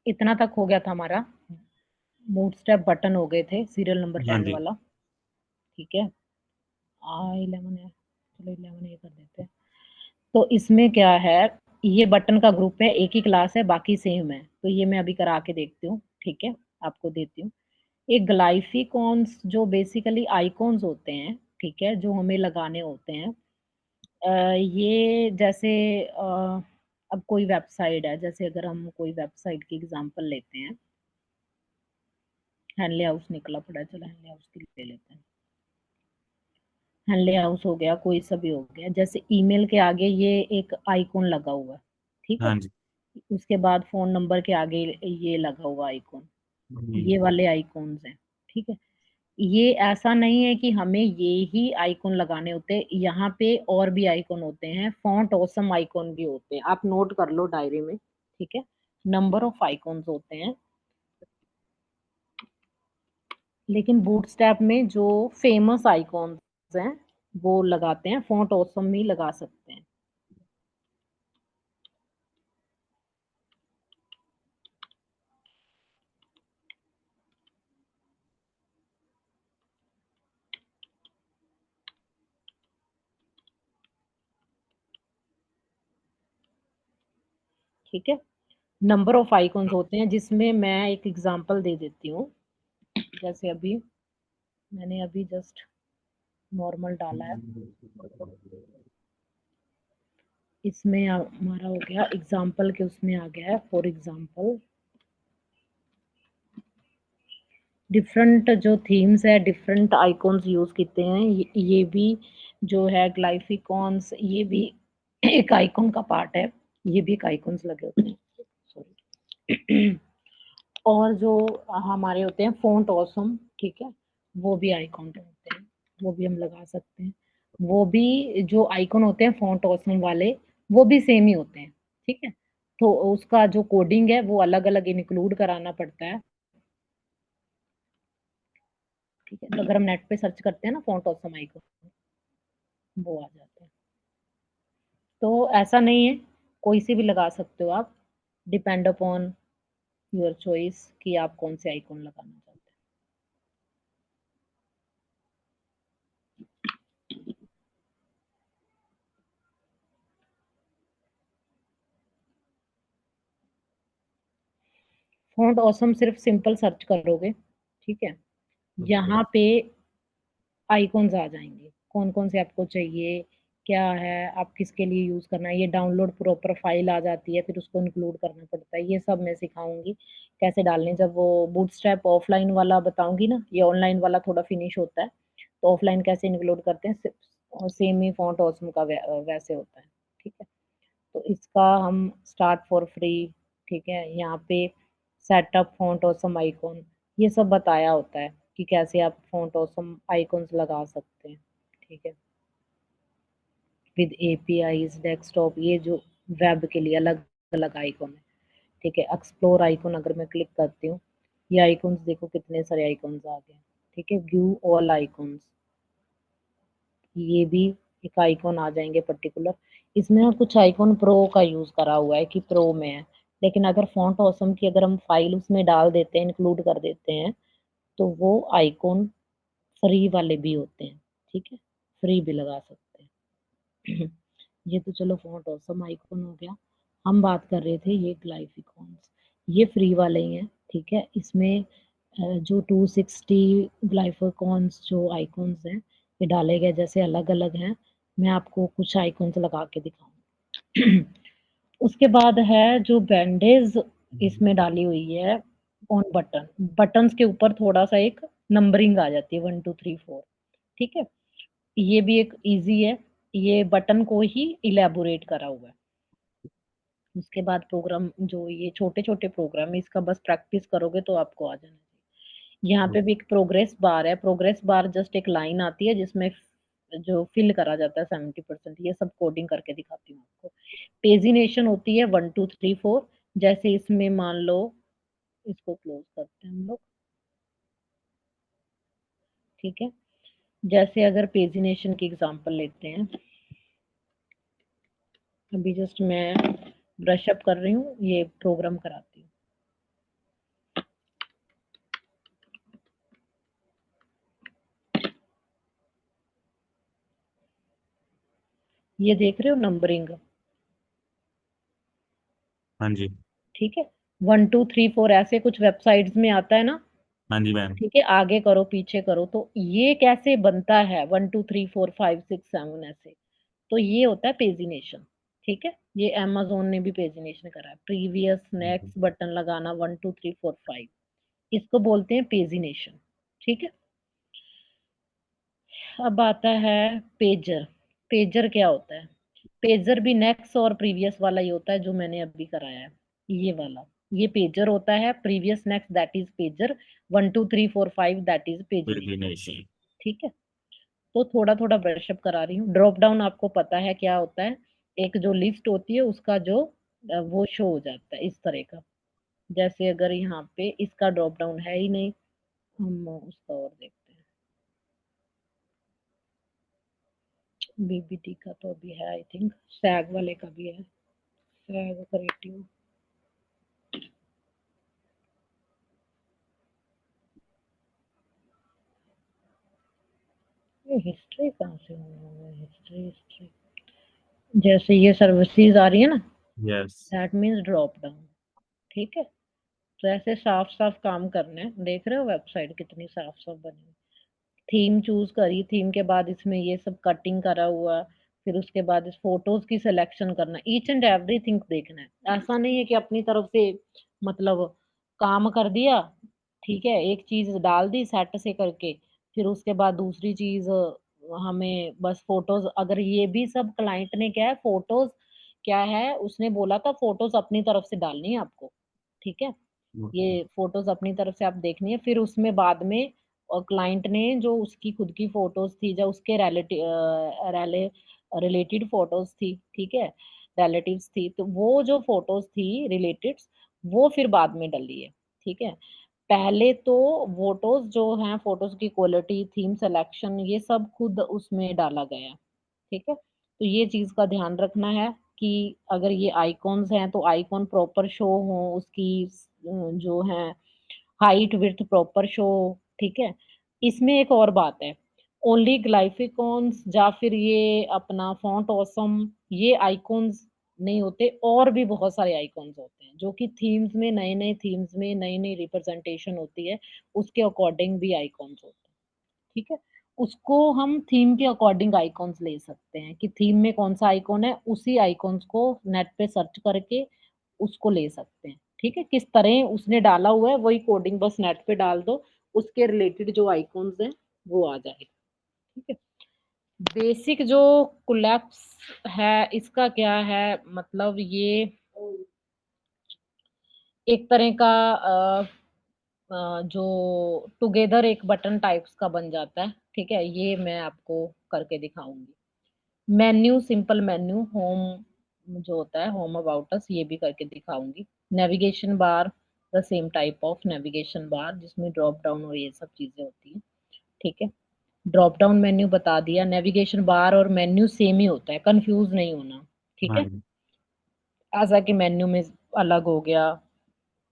इतना तक हो गया था हमारा। बूटस्ट्रैप बटन हो गए थे, सीरियल नंबर हाँ 10 जी। वाला। ठीक है, 11 है, चलो 11 ये कर देते हैं। तो इसमें क्या है, ये बटन का ग्रुप है, एक ही क्लास है, बाकी सेम है। तो ये मैं अभी करा के देखती हूँ, ठीक है, आपको देती हूँ। एक ग्लाइफिकॉन्स जो बेसिकली आइकॉन्स होते हैं, ठीक है, जो हमें लगाने होते हैं। ये जैसे अब कोई वेबसाइट है, जैसे अगर हम कोई वेबसाइट की एग्जांपल लेते हैं, हैंडले हाउस निकला पड़ा है, चलो हैंडले हाउस की ले लेते हैं। हैंडले हाउस हो गया, कोई सा भी हो गया, जैसे ईमेल के आगे ये एक आइकॉन लगा हुआ है, ठीक है। हाँ जी। उसके बाद फोन नंबर के आगे ये लगा हुआ आइकॉन, हम्म। ये वाले आइकॉन्स हैं, ठीक है। ये ऐसा नहीं है कि हमें ये ही आइकॉन लगाने होते हैं, यहाँ पे और भी आइकॉन होते हैं, फॉन्ट ऑसम आइकॉन भी होते हैं, आप नोट कर लो डायरी में, ठीक है। नंबर ऑफ आइकॉन्स होते हैं, लेकिन बूटस्ट्रैप में जो फेमस आइकॉन्स हैं वो लगाते हैं, फॉन्ट ऑसम भी लगा सकते हैं। ठीक है, नंबर ऑफ आइकॉन्स होते हैं, जिसमें मैं एक एग्जांपल दे देती हूँ। जैसे अभी मैंने अभी जस्ट नॉर्मल डाला है, इसमें हमारा हो गया एग्जांपल के, उसमें आ गया है फॉर एग्जांपल। डिफरेंट जो थीम्स है, डिफरेंट आइकॉन्स यूज करते हैं, ये भी जो है ग्लाइफिकॉन्स, ये भी एक आइकॉन का पार्ट है, ये भी एक आइकॉन्स लगे होते हैं, सॉरी। और जो हमारे होते हैं फॉन्ट ऑसम, ठीक है, वो भी आइकॉन होते हैं, वो भी हम लगा सकते हैं। वो भी जो आइकॉन होते हैं फॉन्ट ऑसम वाले, वो भी सेम ही होते हैं, ठीक है। तो उसका जो कोडिंग है वो अलग अलग इंक्लूड कराना पड़ता है, ठीक है। तो अगर हम नेट पे सर्च करते हैं ना फॉन्ट ऑसम आइकॉन, वो आ जाते हैं। तो ऐसा नहीं है, कोई सी भी लगा सकते हो आप, डिपेंड अपॉन योर चॉइस कि आप कौन से आइकॉन लगाना चाहते हैं। फॉन्ट ऑसम सिर्फ सिंपल सर्च करोगे, ठीक है, यहाँ पे आइकॉन्स आ जाएंगे, कौन कौन से आपको चाहिए, क्या है, आप किसके लिए यूज करना है। ये डाउनलोड प्रॉपर फाइल आ जाती है, फिर उसको इंक्लूड करना पड़ता है, ये सब मैं सिखाऊंगी कैसे डालने। जब वो बूटस्ट्रैप ऑफलाइन वाला बताऊंगी ना, ये ऑनलाइन वाला थोड़ा फिनिश होता है, तो ऑफलाइन कैसे इंक्लूड करते हैं, और सेम ही फॉन्ट ऑसम का वैसे होता है, ठीक है। तो इसका हम स्टार्ट फॉर फ्री, ठीक है, यहाँ पे सेटअप फॉन्ट ऑसम आइकॉन, ये सब बताया होता है कि कैसे आप फॉन्ट ऑसम आइकॉन्स लगा सकते हैं, ठीक है, विद एपीआईज डेस्कटॉप, ये जो वेब के लिए अलग अलग आइकॉन है, ठीक है। एक्सप्लोर आइकॉन अगर मैं क्लिक करती हूँ, ये आइकॉन्स देखो कितने सारे आइकॉन्स आ गए, ठीक है। व्यू ऑल आइकॉन्स, ये भी एक आइकॉन आ जाएंगे पर्टिकुलर। इसमें ना कुछ आइकॉन प्रो का यूज करा हुआ है कि प्रो में है, लेकिन अगर फॉन्ट ऑसम की अगर हम फाइल उसमें डाल देते हैं, इंक्लूड कर देते हैं, तो वो आइकॉन फ्री वाले भी होते हैं, ठीक है, फ्री भी लगा सकते हैं। ये तो चलो फॉन्ट ऑसम आइकॉन हो गया। हम बात कर रहे थे ये ग्लाइफिकॉन्स, ये फ्री वाले ही हैं, ठीक है। इसमें जो 260 ग्लाइफिकॉन्स जो आइकॉन्स हैं, ये डाले गए जैसे अलग अलग हैं। मैं आपको कुछ आइकॉन्स लगा के दिखाऊंगी। उसके बाद है जो बैंडेज इसमें डाली हुई है ऑन बटन, बटन्स के ऊपर थोड़ा सा एक नंबरिंग आ जाती है, 1 2 3 4, ठीक है। ये भी एक इजी है, ये बटन को ही इलेबोरेट करा हुआ है। उसके बाद प्रोग्राम, जो ये छोटे छोटे प्रोग्राम है, इसका बस प्रैक्टिस करोगे तो आपको आ जाना चाहिए। यहाँ पे भी एक प्रोग्रेस बार है, प्रोग्रेस बार जस्ट एक लाइन आती है जिसमें जो फिल करा जाता है 70%, ये सब कोडिंग करके दिखाती हूँ आपको। पेजिनेशन होती है 1 2 3 4, जैसे इसमें मान लो, इसको क्लोज करते हैं हम लोग, ठीक है। जैसे अगर पेजिनेशन की एग्जांपल लेते हैं, अभी जस्ट मैं ब्रश अप कर रही हूँ, ये प्रोग्राम कराती हूँ। ये देख रहे हो नंबरिंग, हाँ जी। ठीक है, 1 2 3 4 ऐसे कुछ वेबसाइट्स में आता है ना, हाँ जी मैम। ठीक है, आगे करो पीछे करो, तो ये कैसे बनता है 1 2 3 4 5 6 7 ऐसे, तो ये होता है पेजिनेशन, ठीक है, ये amazon ने भी पेजिनेशन करा है, प्रीवियस नेक्स्ट बटन लगाना 1 2 3 4 5, इसको बोलते हैं पेजिनेशन, ठीक है। अब आता है पेजर। पेजर क्या होता है? पेजर भी नेक्स्ट और प्रीवियस वाला ही होता है जो मैंने अभी कराया है, ये वाला, ये पेजर होता है, previous next that is pager, 1 2 3 4 5 that is pagination, pagination. ठीक है। तो थोड़ा थोड़ा ब्रशअप करा रही हूँ। ड्रॉप डाउन आपको पता है क्या होता है, एक जो लिस्ट होती है उसका जो वो शो हो जाता है इस तरह का, जैसे अगर यहाँ पे इसका ड्रॉप डाउन है ही नहीं, हम उसका और देखते हैं, बीबीटी का तो अभी है आई थिंक, सैग वाले का भी है, सैग क्रिएटिव, ये हिस्ट्री कहाँ से होगा, हिस्ट्री हिस्ट्री, जैसे ये सर्विसेज आ रही है ना, yes. That means drop down, ठीक है। तो ऐसे साफ साफ काम करना है, देख रहे हो वेबसाइट कितनी साफ साफ बनी, थीम चूज करी, थीम के बाद इसमें ये सब कटिंग करा हुआ, फिर उसके बाद इस फोटोज की सिलेक्शन करना, ईच एंड एवरीथिंग देखना है, ऐसा नहीं है कि अपनी तरफ से मतलब काम कर दिया, ठीक है, एक चीज डाल दी सेट से करके, फिर उसके बाद दूसरी चीज हमें बस फोटोज, अगर ये भी सब क्लाइंट ने क्या है, फोटोज क्या है, उसने बोला था फोटोज अपनी तरफ से डालनी है आपको, ठीक है, ये फोटोज अपनी तरफ से आप देखनी है, फिर उसमें बाद में और क्लाइंट ने जो उसकी खुद की फोटोज थी, जो उसके रिलेटेड फोटोज थी, ठीक है, रिलेटिव्स थी, तो वो जो फोटोज थी रिलेटेड, वो फिर बाद में डली है, ठीक है। पहले तो फोटोज जो हैं, फोटोज की क्वालिटी, थीम सिलेक्शन, ये सब खुद उसमें डाला गया है, ठीक है। तो ये चीज का ध्यान रखना है कि अगर ये आइकॉन्स हैं तो आइकॉन प्रॉपर शो हो, उसकी जो है हाइट विड्थ प्रॉपर शो, ठीक है। इसमें एक और बात है, ओनली ग्लाइफिकॉन्स या फिर ये अपना फॉन्ट ऑसम, ये आइकॉन्स नहीं होते, और भी बहुत सारे आइकॉन्स होते हैं जो कि थीम्स में, नए नए थीम्स में नई नई रिप्रेजेंटेशन होती है, उसके अकॉर्डिंग भी आइकॉन्स होते हैं, ठीक है। उसको हम थीम के अकॉर्डिंग आइकॉन्स ले सकते हैं कि थीम में कौन सा आइकॉन है, उसी आइकॉन्स को नेट पे सर्च करके उसको ले सकते हैं, ठीक है, किस तरह उसने डाला हुआ है वही कोडिंग बस नेट पे डाल दो, उसके रिलेटेड जो आइकॉन्स हैं वो आ जाएगा, ठीक है। बेसिक जो कोलैप्स है इसका क्या है, मतलब ये एक तरह का जो टुगेदर एक बटन टाइप्स का बन जाता है, ठीक है, ये मैं आपको करके दिखाऊंगी। मेन्यू, सिंपल मेन्यू, होम जो होता है, होम अबाउट अस, ये भी करके दिखाऊंगी। Navigation bar, the same type of navigation bar जिसमें ड्रॉप डाउन और ये सब चीजें होती हैं, ठीक है। ड्रॉप डाउन मेन्यू बता दिया, नेविगेशन बार और मेन्यू सेम ही होता है, कंफ्यूज नहीं होना, ठीक हाँ है। जी। ऐसा कि मेन्यू में अलग हो गया,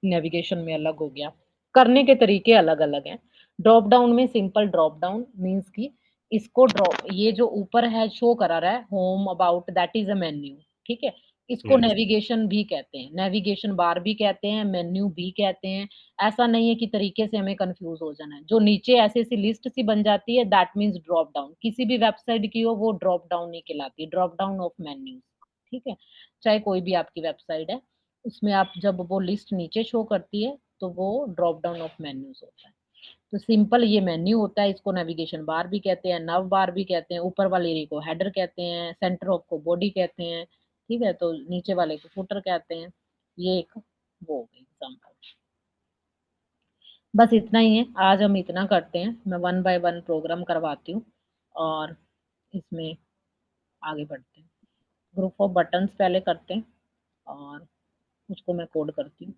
नेविगेशन में अलग हो गया, करने के तरीके अलग अलग हैं। ड्रॉप डाउन में सिंपल ड्रॉप डाउन मीन्स कि इसको ड्रॉप, ये जो ऊपर है शो करा रहा है home about, that is a menu, ठीक है। इसको यस। नेविगेशन भी कहते हैं, नेविगेशन बार भी कहते हैं, मेन्यू भी कहते हैं। ऐसा नहीं है कि तरीके से हमें कंफ्यूज हो जाना है, जो नीचे ऐसे सी लिस्ट सी बन जाती है दैट मीन्स ड्रॉप डाउन, किसी भी वेबसाइट की हो वो ड्रॉप डाउन नहीं कहलाती, ड्रॉप डाउन ऑफ मेन्यू, ठीक है। चाहे कोई भी आपकी वेबसाइट है, उसमें आप जब वो लिस्ट नीचे शो करती है तो वो ड्रॉप डाउन ऑफ मेन्यूज होता है। तो सिंपल ये मेन्यू होता है, इसको नेविगेशन बार भी कहते हैं, नव बार भी कहते हैं, ऊपर वाले एरिया को हेडर कहते हैं, सेंटर ऑफ को बॉडी कहते हैं, ठीक है, तो नीचे वाले को फुटर कहते हैं। ये एक वो हो गई एग्जाम्पल। बस इतना ही है, आज हम इतना करते हैं, मैं 1 बाय 1 प्रोग्राम करवाती हूँ और इसमें आगे बढ़ते हैं। ग्रुप ऑफ बटन्स पहले करते हैं और उसको मैं कोड करती हूँ।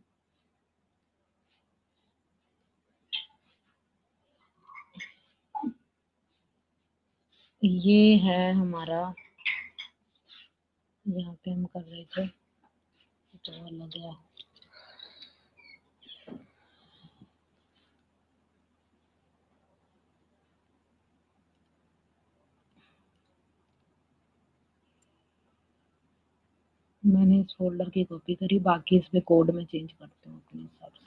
ये है हमारा, यहाँ पे हम कर रहे थे, कुछ और लग गया। मैंने इस फोल्डर की कॉपी करी, बाकी इसमें कोड में चेंज करते हूँ अपने हिसाब से।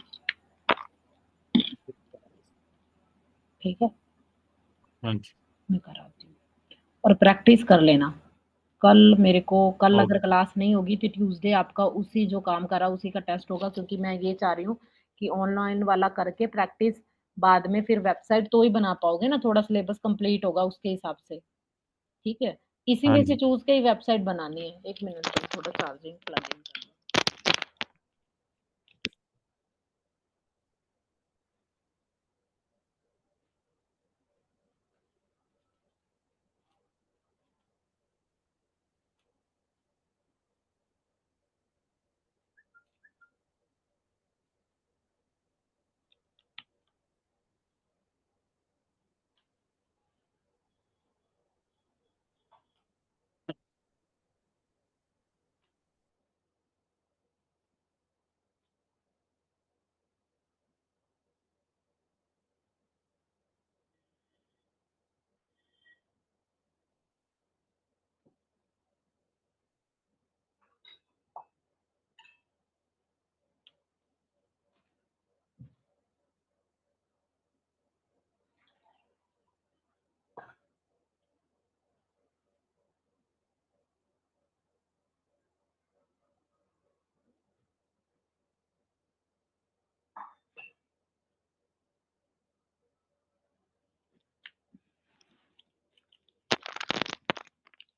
ठीक है, हाँ जी, मैं कराती हूँ और प्रैक्टिस कर लेना। कल मेरे को, कल अगर ओके। क्लास नहीं होगी तो ट्यूसडे आपका उसी जो काम करा उसी का टेस्ट होगा, क्योंकि मैं ये चाह रही हूँ कि ऑनलाइन वाला करके प्रैक्टिस बाद में फिर वेबसाइट तो ही बना पाओगे ना, थोड़ा सिलेबस कंप्लीट होगा उसके हिसाब से। ठीक है, इसी हाँ में से जी, चूज के ही वेबसाइट बनानी है। 1 मिनट में थोड़ा चार्जिंग प्लग इन कर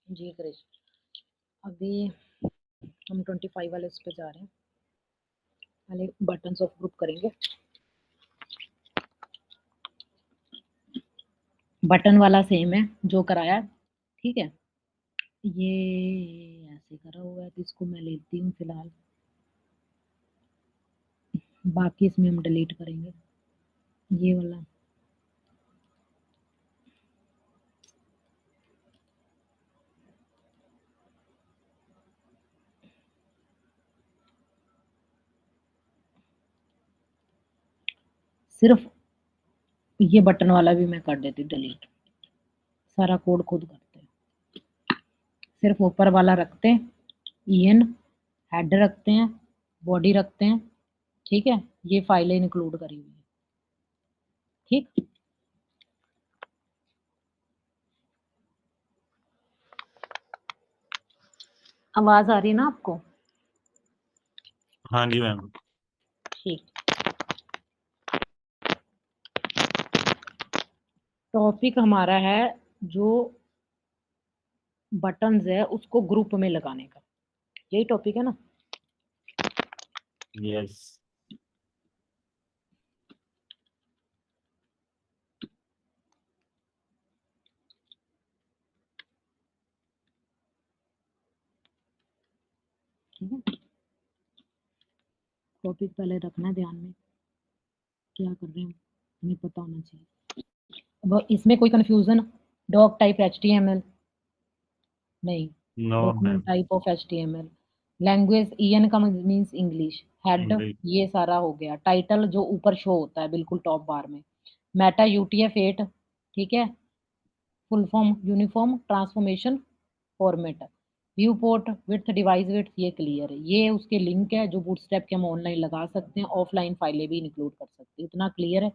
जी क्रिश, अभी हम 25 वाले उस पे जा रहे हैं। पहले बटन्स ऑफ ग्रुप करेंगे। बटन वाला सेम है जो कराया, ठीक है। ये ऐसे करा हुआ है तो इसको मैं लेती हूँ फिलहाल, बाकी इसमें हम डिलीट करेंगे ये वाला। सिर्फ ये बटन वाला भी मैं कर देती डिलीट, सारा कोड खुद करते हैं। सिर्फ ऊपर वाला रखते हैं, ईएन, हेड रखते हैं, बॉडी रखते हैं। ठीक है, ये फाइलें इंक्लूड करी हुई है। ठीक, आवाज आ रही है ना आपको? हाँ जी मैम। ठीक, टॉपिक हमारा है जो बटन्स है उसको ग्रुप में लगाने का, यही टॉपिक है ना। यस। ठीक है, टॉपिक पहले रखना है ध्यान में, क्या कर रहे हैं हमें पता होना चाहिए। अब इसमें कोई कंफ्यूजन? डॉक टाइप HTML नहीं, no document ma'am. Type of HTML, language EN का मीन्स इंग्लिश, हेड इंग्लिश। ये सारा हो गया, टाइटल जो ऊपर शो होता है बिल्कुल टॉप बार में, मेटा UTF-8, ठीक है, full form uniform transformation format, view port width device width, ये क्लियर है। ये उसके लिंक है जो बूटस्ट्रैप के हम ऑनलाइन लगा सकते हैं, ऑफलाइन फाइलें भी इंक्लूड कर सकते हैं, इतना क्लियर है।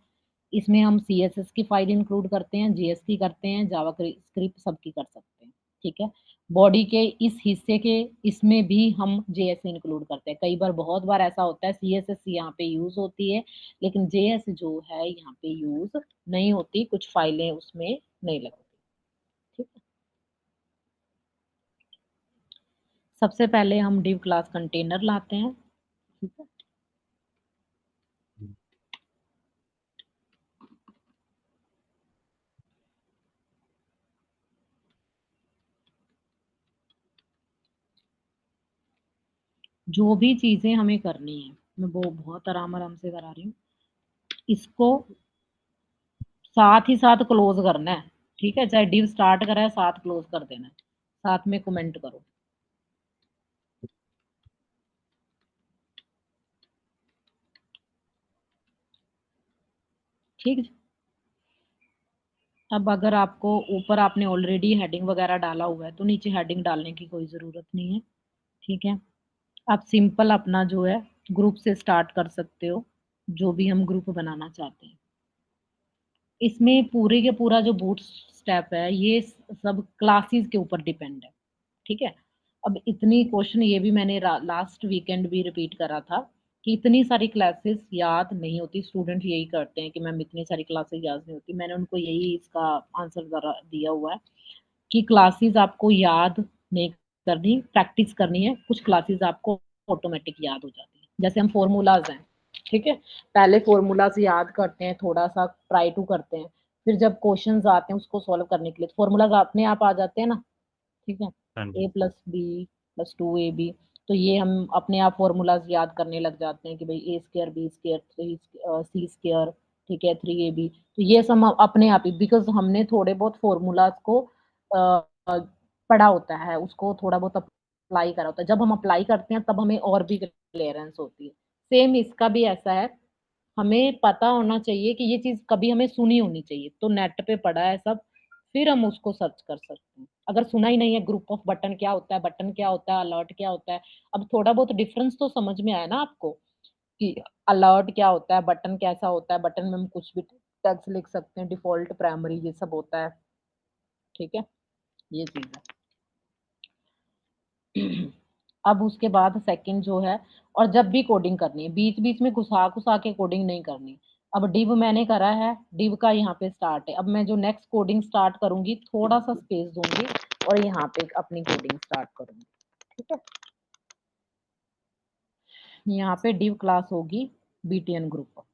इसमें हम CSS की फाइल इंक्लूड करते हैं, JS की करते हैं, जावा स्क्रिप्ट सबकी कर सकते हैं। ठीक है, बॉडी के इस हिस्से के इसमें भी हम JS इंक्लूड करते हैं। कई बार, बहुत बार ऐसा होता है CSS यहाँ पे यूज होती है लेकिन JS जो है यहाँ पे यूज नहीं होती, कुछ फाइलें उसमें नहीं लगती। ठीक है, सबसे पहले हम div क्लास कंटेनर लाते हैं। ठीक है, जो भी चीजें हमें करनी है मैं वो बहुत आराम आराम से करा रही हूँ, इसको साथ ही साथ क्लोज करना है। ठीक है, चाहे div स्टार्ट करा है साथ क्लोज कर देना है, साथ में कमेंट करो। ठीक है, अब अगर आपको ऊपर आपने ऑलरेडी हेडिंग वगैरह डाला हुआ है तो नीचे हेडिंग डालने की कोई ज़रूरत नहीं है। ठीक है, आप सिंपल अपना जो है ग्रुप से स्टार्ट कर सकते हो, जो भी हम ग्रुप बनाना चाहते हैं। इसमें पूरे के पूरा जो बूट स्टेप है ये सब क्लासेस के ऊपर डिपेंड है, ठीक है। अब इतनी क्वेश्चन ये भी मैंने लास्ट वीकेंड भी रिपीट करा था कि इतनी सारी क्लासेस याद नहीं होती। स्टूडेंट यही करते हैं कि मैम इतनी सारी क्लासेस याद नहीं होती। मैंने उनको यही इसका आंसर दिया हुआ है कि क्लासेस आपको याद नहीं करनी, प्रैक्टिस करनी है। कुछ क्लासेस आपको ऑटोमेटिक याद हो जाती है, जैसे हम फॉर्मूलाज हैं, ठीक है। पहले फॉर्मूलाज याद करते हैं, थोड़ा सा ट्राई टू करते हैं, फिर जब क्वेश्चंस आते हैं उसको सॉल्व करने के लिए फॉर्मूलाज अपने आप आ जाते हैं ना, ठीक है। हाँ जी। A plus B plus two A B, तो ये हम अपने आप फॉर्मूलाज याद करने लग जाते हैं कि भाई ए स्क्र बी स्क्र सी स्क्र, ठीक है, थ्री ए बी। तो ये सब अपने आप ही, बिकॉज हमने थोड़े बहुत फॉर्मूलाज को पढ़ा होता है, उसको थोड़ा बहुत अप्लाई करा होता है। जब हम अप्लाई करते हैं तब हमें और भी क्लियरेंस होती है। सेम इसका भी ऐसा है, हमें पता होना चाहिए कि ये चीज कभी हमें सुनी होनी चाहिए, तो नेट पे पढ़ा है सब, फिर हम उसको सर्च कर सकते हैं। अगर सुना ही नहीं है ग्रुप ऑफ बटन क्या होता है, बटन क्या होता है, अलर्ट क्या होता है, अब थोड़ा बहुत डिफरेंस तो समझ में आया ना आपको कि अलर्ट क्या होता है, बटन कैसा होता है। बटन में हम कुछ भी टेक्स्ट लिख सकते हैं, डिफॉल्ट प्राइमरी ये सब होता है, ठीक है, ये चीज है। अब उसके बाद सेकंड जो है, और जब भी कोडिंग करनी है बीच बीच में घुसा घुसा के कोडिंग नहीं करनी। अब डिव मैंने करा है, डिव का यहाँ पे स्टार्ट है। अब मैं जो नेक्स्ट कोडिंग स्टार्ट करूंगी थोड़ा सा स्पेस दूंगी और यहाँ पे अपनी कोडिंग स्टार्ट करूंगी, ठीक है। यहाँ पे डिव क्लास होगी बीटीएन ग्रुप।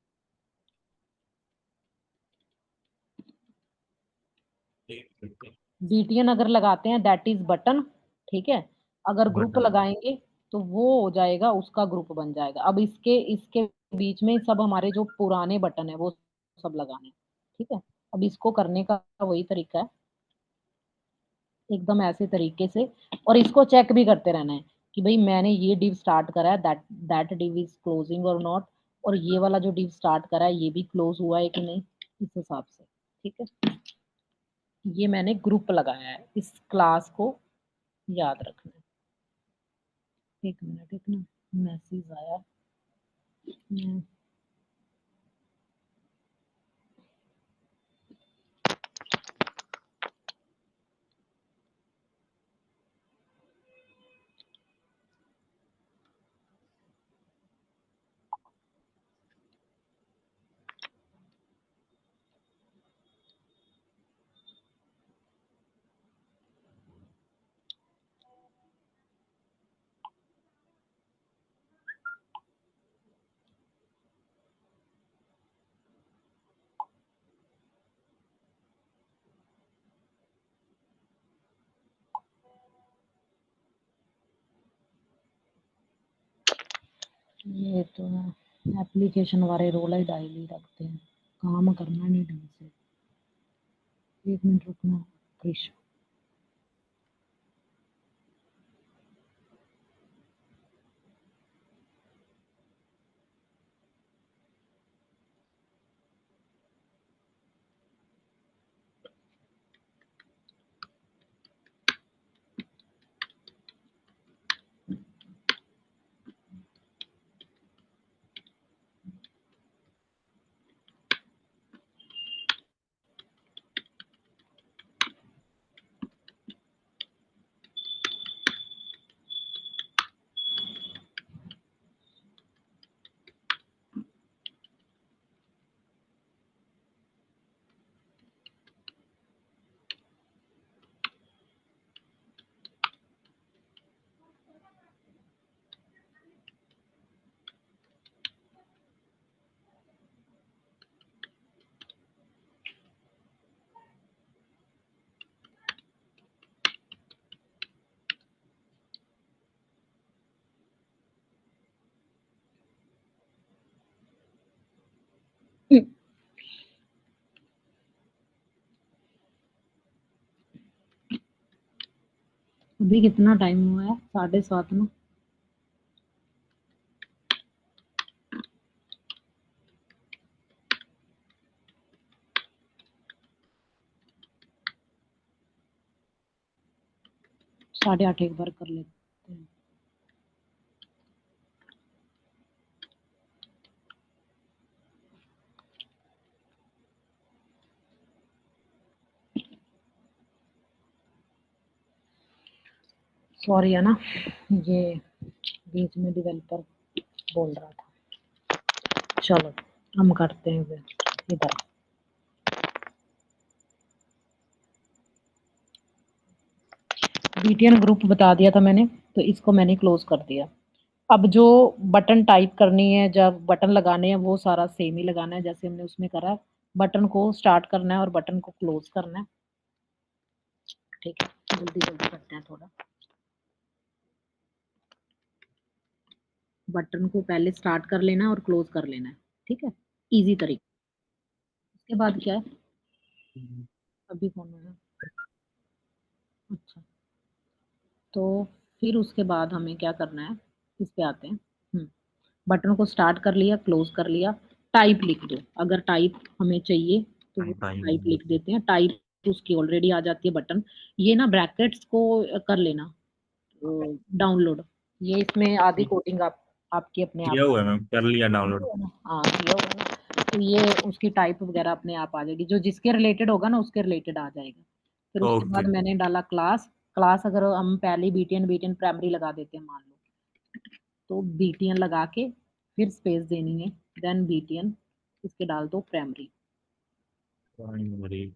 बीटीएन अगर लगाते हैं दैट इज बटन, ठीक है। अगर ग्रुप बटन। लगाएंगे तो वो हो जाएगा, उसका ग्रुप बन जाएगा। अब इसके इसके बीच में सब हमारे जो पुराने बटन है वो सब लगाने हैं, ठीक है। अब इसको करने का वही तरीका है, एकदम ऐसे तरीके से। और इसको चेक भी करते रहना है कि भाई मैंने ये डिव स्टार्ट करा है, that that div is closing और नॉट, और ये वाला जो डिव स्टार्ट करा है ये भी क्लोज हुआ है कि नहीं, इस हिसाब से, ठीक है। ये मैंने ग्रुप लगाया है, इस क्लास को याद रखना है। एक मिनट, एक ना मैसेज आया। हम्म, ये तो एप्लीकेशन वाले रोल ही डायल ही रखते हैं, काम करना नहीं ढंग से। एक मिनट रुकना कृष। अभी कितना टाइम हुआ है, 7:30 ना। 8:30 एक बार कर लेते हैं। सॉरी है ना, ये बीच में डेवलपर बोल रहा था। चलो हम करते हैं फिर इधर। बीटीएन ग्रुप बता दिया था मैंने, तो इसको मैंने क्लोज कर दिया। अब जो बटन टाइप करनी है, जब बटन लगाने हैं, वो सारा सेम ही लगाना है जैसे हमने उसमें करा। बटन को स्टार्ट करना है और बटन को क्लोज करना है। ठीक है, जल्दी जल्दी करते हैं थोड़ा। बटन को पहले स्टार्ट कर लेना है और क्लोज कर लेना है। ठीक है, इजी तरीका। उसके बाद क्या है, अभी कौन है, अच्छा, तो फिर उसके बाद हमें क्या करना है, इस पे आते हैं। बटन को स्टार्ट कर लिया, क्लोज कर लिया। टाइप लिख दो, अगर टाइप हमें चाहिए तो वो टाइप टाइम लिख देते हैं। टाइप उसकी ऑलरेडी आ जाती है बटन। ये ना ब्रैकेट्स को कर लेना डाउनलोड। ये इसमें आधी कोडिंग आप आपकी अपने आप किया हुआ है मैम, कर लिया डाउनलोड। हाँ किया हुआ है ना, तो ये उसकी टाइप वगैरह अपने आप आ जाएगी। जो जिसके रिलेटेड होगा ना उसके रिलेटेड आ जाएगा। फिर उसके ओके। बाद मैंने डाला क्लास। क्लास अगर हम पहले बीटीएन बीटीएन प्राइमरी लगा देते हैं मान लो, तो बीटीएन लगा के फिर स्पेस देनी है, देन बीटीएन, इसके डाल दो प्राइमरी। प्राइमरी।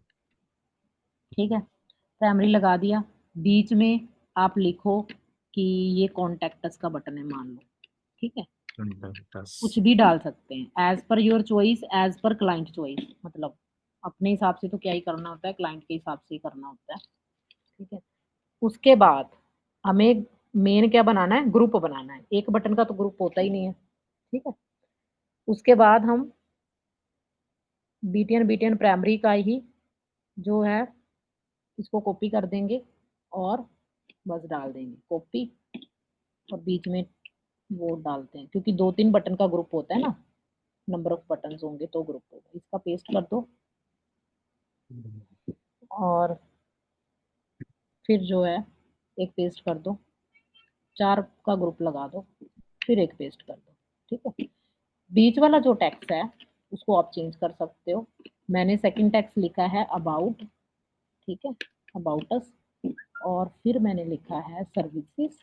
ठीक है, प्राइमरी लगा दिया। बीच में आप लिखो कि ये कॉन्टेक्टस का बटन है मान लो। ठीक है, कंटैक्टस। कुछ भी डाल सकते हैं, as per your choice, as per client choice. मतलब अपने हिसाब से तो क्या ही करना होता है, क्लाइंट के हिसाब से ही करना होता है। ठीक है, उसके बाद हमें मेन क्या बनाना है, ग्रुप बनाना है। एक बटन का तो ग्रुप होता ही नहीं है। ठीक है, उसके बाद हम बीटीएन बीटीएन प्राइमरी का ही जो है, इसको कॉपी कर देंगे और बस डाल देंगे कॉपी। और बीच में वो डालते हैं, क्योंकि 2-3 बटन का ग्रुप होता है ना, नंबर ऑफ बटन होंगे तो ग्रुप होगा। इसका पेस्ट कर दो और फिर जो है एक पेस्ट कर दो, 4 का ग्रुप लगा दो, फिर एक पेस्ट कर दो। ठीक है, बीच वाला जो टेक्स्ट है उसको आप चेंज कर सकते हो। मैंने सेकंड टेक्स्ट लिखा है अबाउट। ठीक है, अबाउट अस। और फिर मैंने लिखा है सर्विसेज।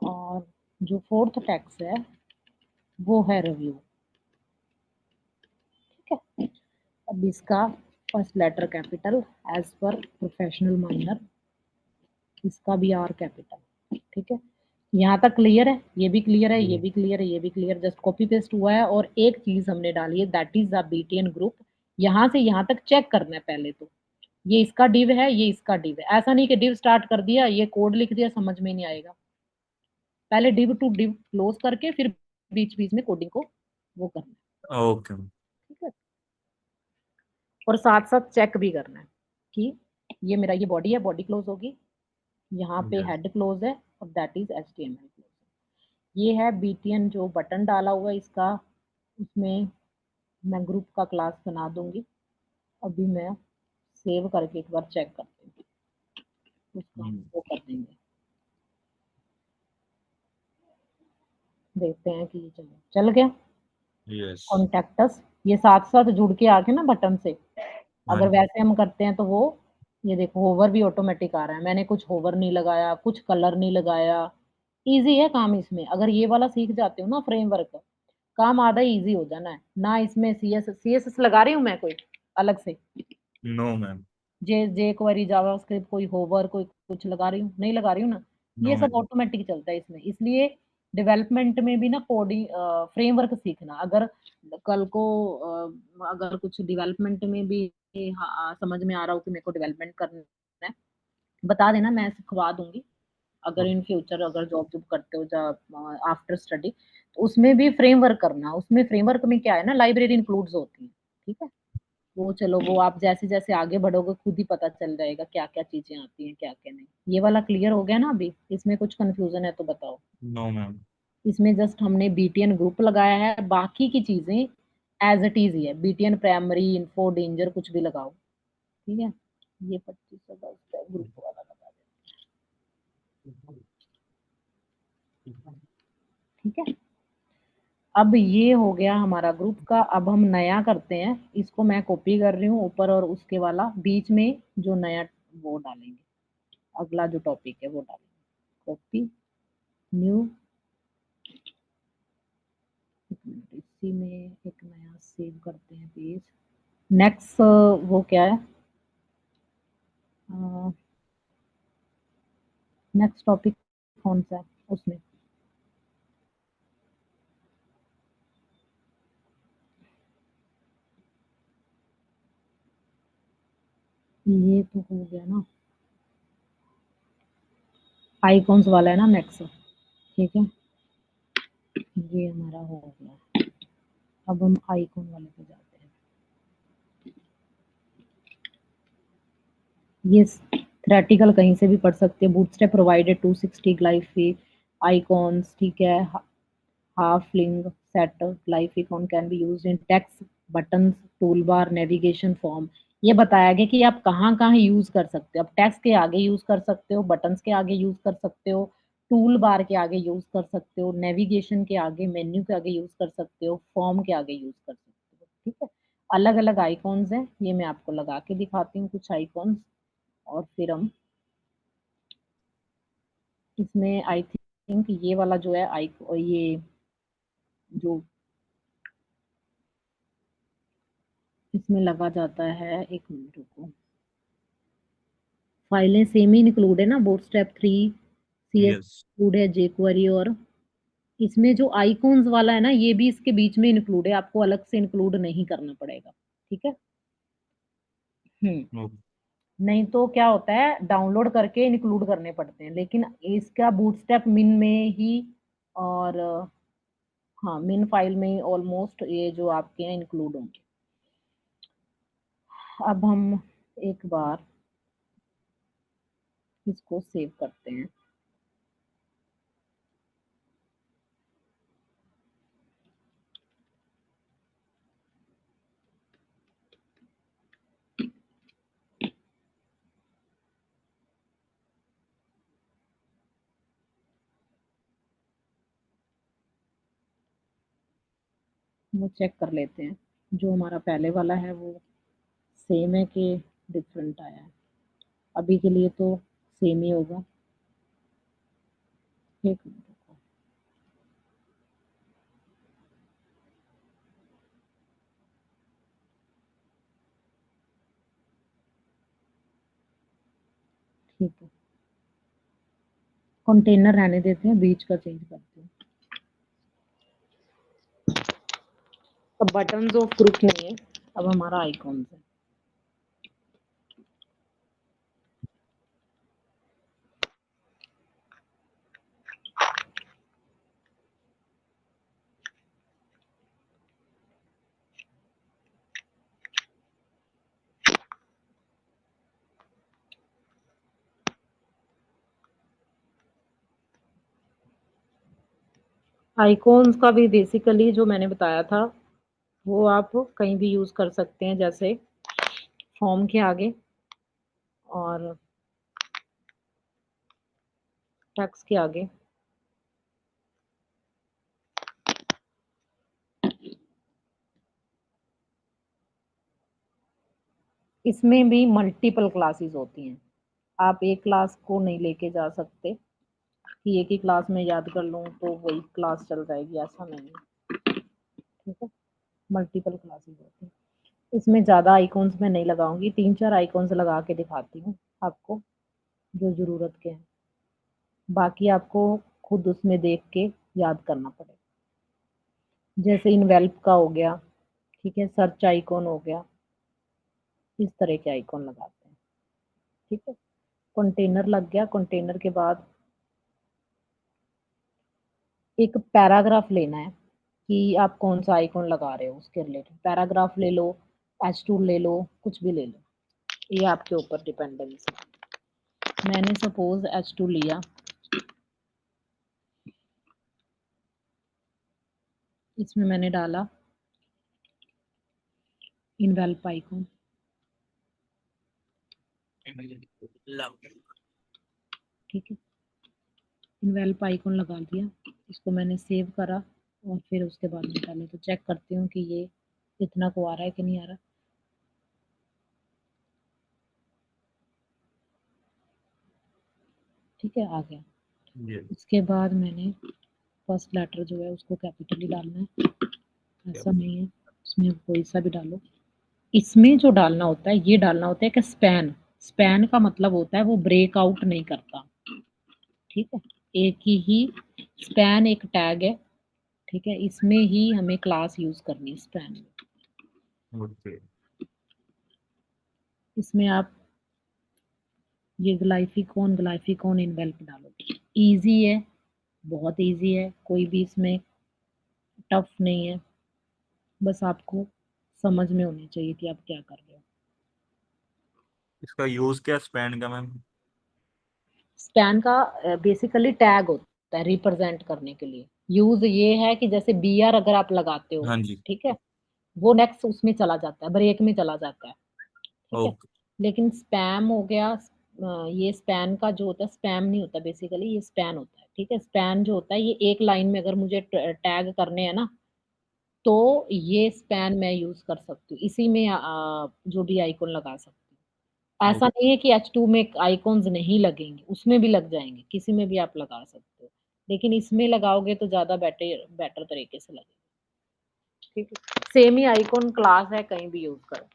और जो फोर्थ टेक्स्ट है वो है रिव्यू। ठीक है, अब इसका first letter capital, as per professional minor, इसका भी आर कैपिटल। ठीक है, यहाँ तक क्लियर है, ये भी क्लियर है, ये भी क्लियर है, ये भी क्लियर। जस्ट कॉपी पेस्ट हुआ है। और एक चीज हमने डाली है, that is the BTN group. यहाँ से यहाँ तक चेक करना है पहले तो, ये इसका डिव है, ये इसका डिव है। ऐसा नहीं कि डिव स्टार्ट कर दिया, ये कोड लिख दिया, समझ में नहीं आएगा। पहले डिव टू डिव क्लोज करके फिर बीच बीच में कोडिंग को वो करना है। ओके। ठीक है, और साथ साथ चेक भी करना है कि ये मेरा ये बॉडी है, बॉडी क्लोज होगी, यहाँ पे यस। हेड क्लोज है, और दैट इज HTML क्लोज। ये है बीटीएन जो बटन डाला हुआ है इसका। उसमें मैं ग्रुप का क्लास बना दूंगी। अभी मैं सेव करके एक बार चेक करती हूँ, उसका वो कर देंगे, देखते हैं कि ये चल गया यस। कॉन्टेक्टस। ये साथ साथ जुड़ के आके ना बटन से, हाँ अगर जी। वैसे हम करते हैं तो वो, ये देखो होवर भी ऑटोमेटिक आ रहा है। मैंने कुछ होवर नहीं लगाया, कुछ कलर नहीं लगाया। इजी है काम इसमें। अगर ये वाला सीख जाते हो ना फ्रेमवर्क, काम आधा इजी हो जाना है ना। इसमें CSS लगा रही हूँ मैं कोई अलग से, नो मैम। जे जे क्वेरी जावास्क्रिप्ट, कोई होवर, कोई कुछ लगा रही हूँ, नहीं लगा रही हूँ ना। ये नो सब मैम। ऑटोमेटिक चलता है इसमें। इसलिए डेवलपमेंट में भी ना कोडिंग फ्रेमवर्क सीखना। अगर कल को अगर कुछ डेवलपमेंट में भी समझ में आ रहा हो कि मेरे को डेवलपमेंट करना है, बता देना, मैं सिखवा दूंगी। अगर इन फ्यूचर अगर जॉब जॉब करते हो जब आफ्टर स्टडी, तो उसमें भी फ्रेमवर्क करना। उसमें फ्रेमवर्क में क्या है ना, लाइब्रेरी इंक्लूड्स होती है। ठीक है, वो चलो वो आप जैसे जैसे आगे बढ़ोगे खुद ही पता चल जाएगा क्या क्या चीजें आती हैं, क्या क्या नहीं। ये वाला क्लियर हो गया ना अभी, इसमें कुछ कंफ्यूजन है तो बताओ। No ma'am. इसमें जस्ट हमने बीटीएन ग्रुप लगाया है, बाकी की चीजें एज इट इज ही है। बीटीएन प्राइमरी, इन्फो, डेंजर कुछ भी लगाओ। ठीक है, ये 25 अगस्त ग्रुप वाला लगा दे। ठीक है, अब ये हो गया हमारा ग्रुप का। अब हम नया करते हैं, इसको मैं कॉपी कर रही हूँ ऊपर, और उसके वाला बीच में जो नया वो डालेंगे, अगला जो टॉपिक है वो डालेंगे। कॉपी न्यू, इसी में एक नया सेव करते हैं पेज। नेक्स्ट वो क्या है, नेक्स्ट टॉपिक कौन सा है उसमें, ये तो हो गया ना, आइकॉन्स वाला है ना नेक्स्ट, ठीक है, ये हमारा हो गया। अब हम आइकॉन वाले पे जाते हैं। ये थ्रेटिकल कहीं से भी पढ़ सकते हैं। बूटस्ट्रैप प्रोवाइडेड 260 ग्लाइफी आइकॉन्स, ठीक है। Halflings set glyph icon can be used in text, buttons, toolbar, navigation form. ये बताया गया कि आप कहाँ कहाँ यूज कर सकते हो। आप टेक्स्ट के आगे यूज कर सकते हो, बटन्स के आगे यूज कर सकते हो, टूल बार के आगे यूज कर सकते हो, नेविगेशन के आगे, मेन्यू के आगे यूज कर सकते हो, फॉर्म के आगे यूज कर सकते हो, ठीक है। अलग अलग आइकॉन्स हैं, ये मैं आपको लगा के दिखाती हूँ कुछ आइकॉन्स, और फिर हम इसमें आई थिंक ये वाला जो है ये जो इसमें लगा जाता है, एक मिनट रुको, फाइलें सेम ही इंक्लूड है ना, बूटस्ट्रैप 3 सीएस Yes. इंक्लूड है, jQuery, और इसमें जो आइकॉन्स वाला है ना ये भी इसके बीच में इंक्लूड है, आपको अलग से इंक्लूड नहीं करना पड़ेगा, ठीक है। Oh, नहीं तो क्या होता है, डाउनलोड करके इंक्लूड करने पड़ते हैं, लेकिन इसका बूटस्ट्रैप मिन में ही, और हाँ मिन फाइल में ही ऑलमोस्ट ये जो आपके हैं इंक्लूड होंगे। अब हम एक बार इसको सेव करते हैं। वो चेक कर लेते हैं, जो हमारा पहले वाला है वो सेम है कि डिफरेंट आया है। अभी के लिए तो सेम ही होगा, एक मिनट रुको। ठीक है, कंटेनर रहने देते हैं, बीच का चेंज करते हैं। अब बटन्स ऑफ ग्रुप नहीं है, अब हमारा आइकॉन्स है। आइकॉन्स का भी बेसिकली जो मैंने बताया था वो आप कहीं भी यूज कर सकते हैं, जैसे फॉर्म के आगे और टेक्स्ट के आगे। इसमें भी मल्टीपल क्लासेस होती हैं, आप एक क्लास को नहीं लेके जा सकते कि एक ही क्लास में याद कर लूँ तो वही क्लास चल जाएगी, ऐसा नहीं है, ठीक है। मल्टीपल क्लासेस होती हैं। इसमें ज़्यादा आइकॉन्स मैं नहीं लगाऊंगी, 3-4 आइकॉन्स लगा के दिखाती हूँ आपको जो ज़रूरत के हैं, बाकी आपको खुद उसमें देख के याद करना पड़ेगा। जैसे इनवेल्प का हो गया, ठीक है, सर्च आइकॉन हो गया, इस तरह के आइकॉन लगाते हैं, ठीक है। कंटेनर लग गया, कंटेनर के बाद एक पैराग्राफ लेना है कि आप कौन सा आइकॉन लगा रहे हो, उसके रिलेटेड पैराग्राफ ले लो, H2 ले लो, कुछ भी ले लो, ये आपके ऊपर डिपेंडेंस है। मैंने सपोज H2 लिया, इसमें मैंने डाला इनवेल्प आइकॉन, ठीक है, इनवेल्प आइकॉन लगा दिया, इसको मैंने सेव करा और फिर उसके बाद में पहले तो चेक करती हूँ कि ये इतना को आ रहा है कि नहीं आ रहा। ठीक है, आ गया। ये इसके बाद मैंने फर्स्ट लेटर जो है उसको कैपिटल ही डालना है, ऐसा नहीं है, इसमें कोई सा भी डालो। इसमें जो डालना होता है, ये डालना होता है कि स्पैन, स्पैन का मतलब होता है वो ब्रेक आउट नहीं करता, ठीक है। एक ही स्पैन एक टैग है, ठीक है, इसमें ही हमें क्लास यूज करनी है स्पैन में। ओके। इसमें आप ये ग्लाइफिकॉन इन्वेल्प डालोगे। इजी है, बहुत इजी है, कोई भी इसमें टफ नहीं है, बस आपको समझ में होनी चाहिए कि आप क्या कर रहे हो। इसका यूज क्या स्पैन का मैम? स्पैन का बेसिकली टैग होता है रिप्रेजेंट करने के लिए। यूज ये है कि जैसे बी आर अगर आप लगाते हो, हाँ जी। ठीक है, वो नेक्स्ट उसमें चला जाता है, ब्रेक में चला जाता है, ठीक है। ओके। लेकिन स्पैम हो गया, ये स्पैन का जो होता है, स्पैम नहीं होता बेसिकली, ये स्पैन होता है, ठीक है। स्पैन जो होता है ये एक लाइन में अगर मुझे टैग करने हैं ना, तो ये स्पैन मैं यूज कर सकती हूँ, इसी में जो भी आइकन लगा सकती हूँ। ऐसा नहीं है कि H2 में आइकॉन्स नहीं लगेंगे, उसमें भी लग जाएंगे, किसी में भी आप लगा सकते हो, लेकिन इसमें लगाओगे तो ज्यादा बेटर बेटर तरीके से लगेगा, ठीक है। सेम ही आइकॉन क्लास है, कहीं भी यूज करो।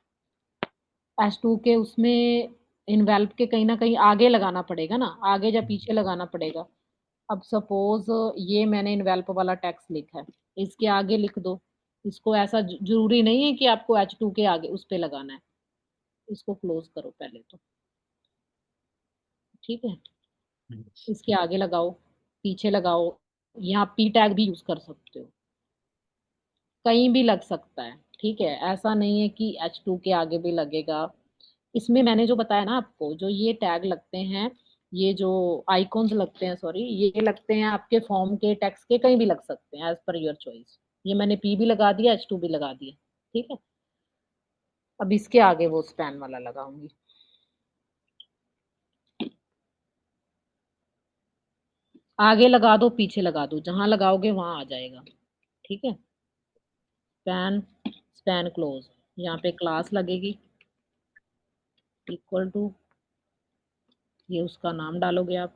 H2 के उसमें इनवेल्प के कहीं ना कहीं आगे लगाना पड़ेगा ना, आगे या पीछे लगाना पड़ेगा। अब सपोज ये मैंने इनवेल्प वाला टेक्स्ट लिखा है, इसके आगे लिख दो। इसको ऐसा जरूरी नहीं है कि आपको H2 के आगे उस पे लगाना है। इसको क्लोज करो पहले तो, ठीक है। इसके आगे लगाओ, पीछे लगाओ, यहाँ पी टैग भी यूज कर सकते हो, कहीं भी लग सकता है, ठीक है। ऐसा नहीं है कि H2 के आगे भी लगेगा। इसमें मैंने जो बताया ना आपको, जो ये टैग लगते हैं, ये जो आइकॉन्स लगते हैं, सॉरी, ये लगते हैं आपके फॉर्म के, टेक्स्ट के, कहीं भी लग सकते हैं एज पर योर चॉइस। ये मैंने पी भी लगा दिया, H2 भी लगा दिया, ठीक है। अब इसके आगे वो स्पैन वाला लगाऊंगी। आगे लगा दो, पीछे लगा दो, जहां लगाओगे वहां आ जाएगा, ठीक है। स्पैन, स्पैन क्लोज, यहाँ पे क्लास लगेगी, इक्वल टू, ये उसका नाम डालोगे आप,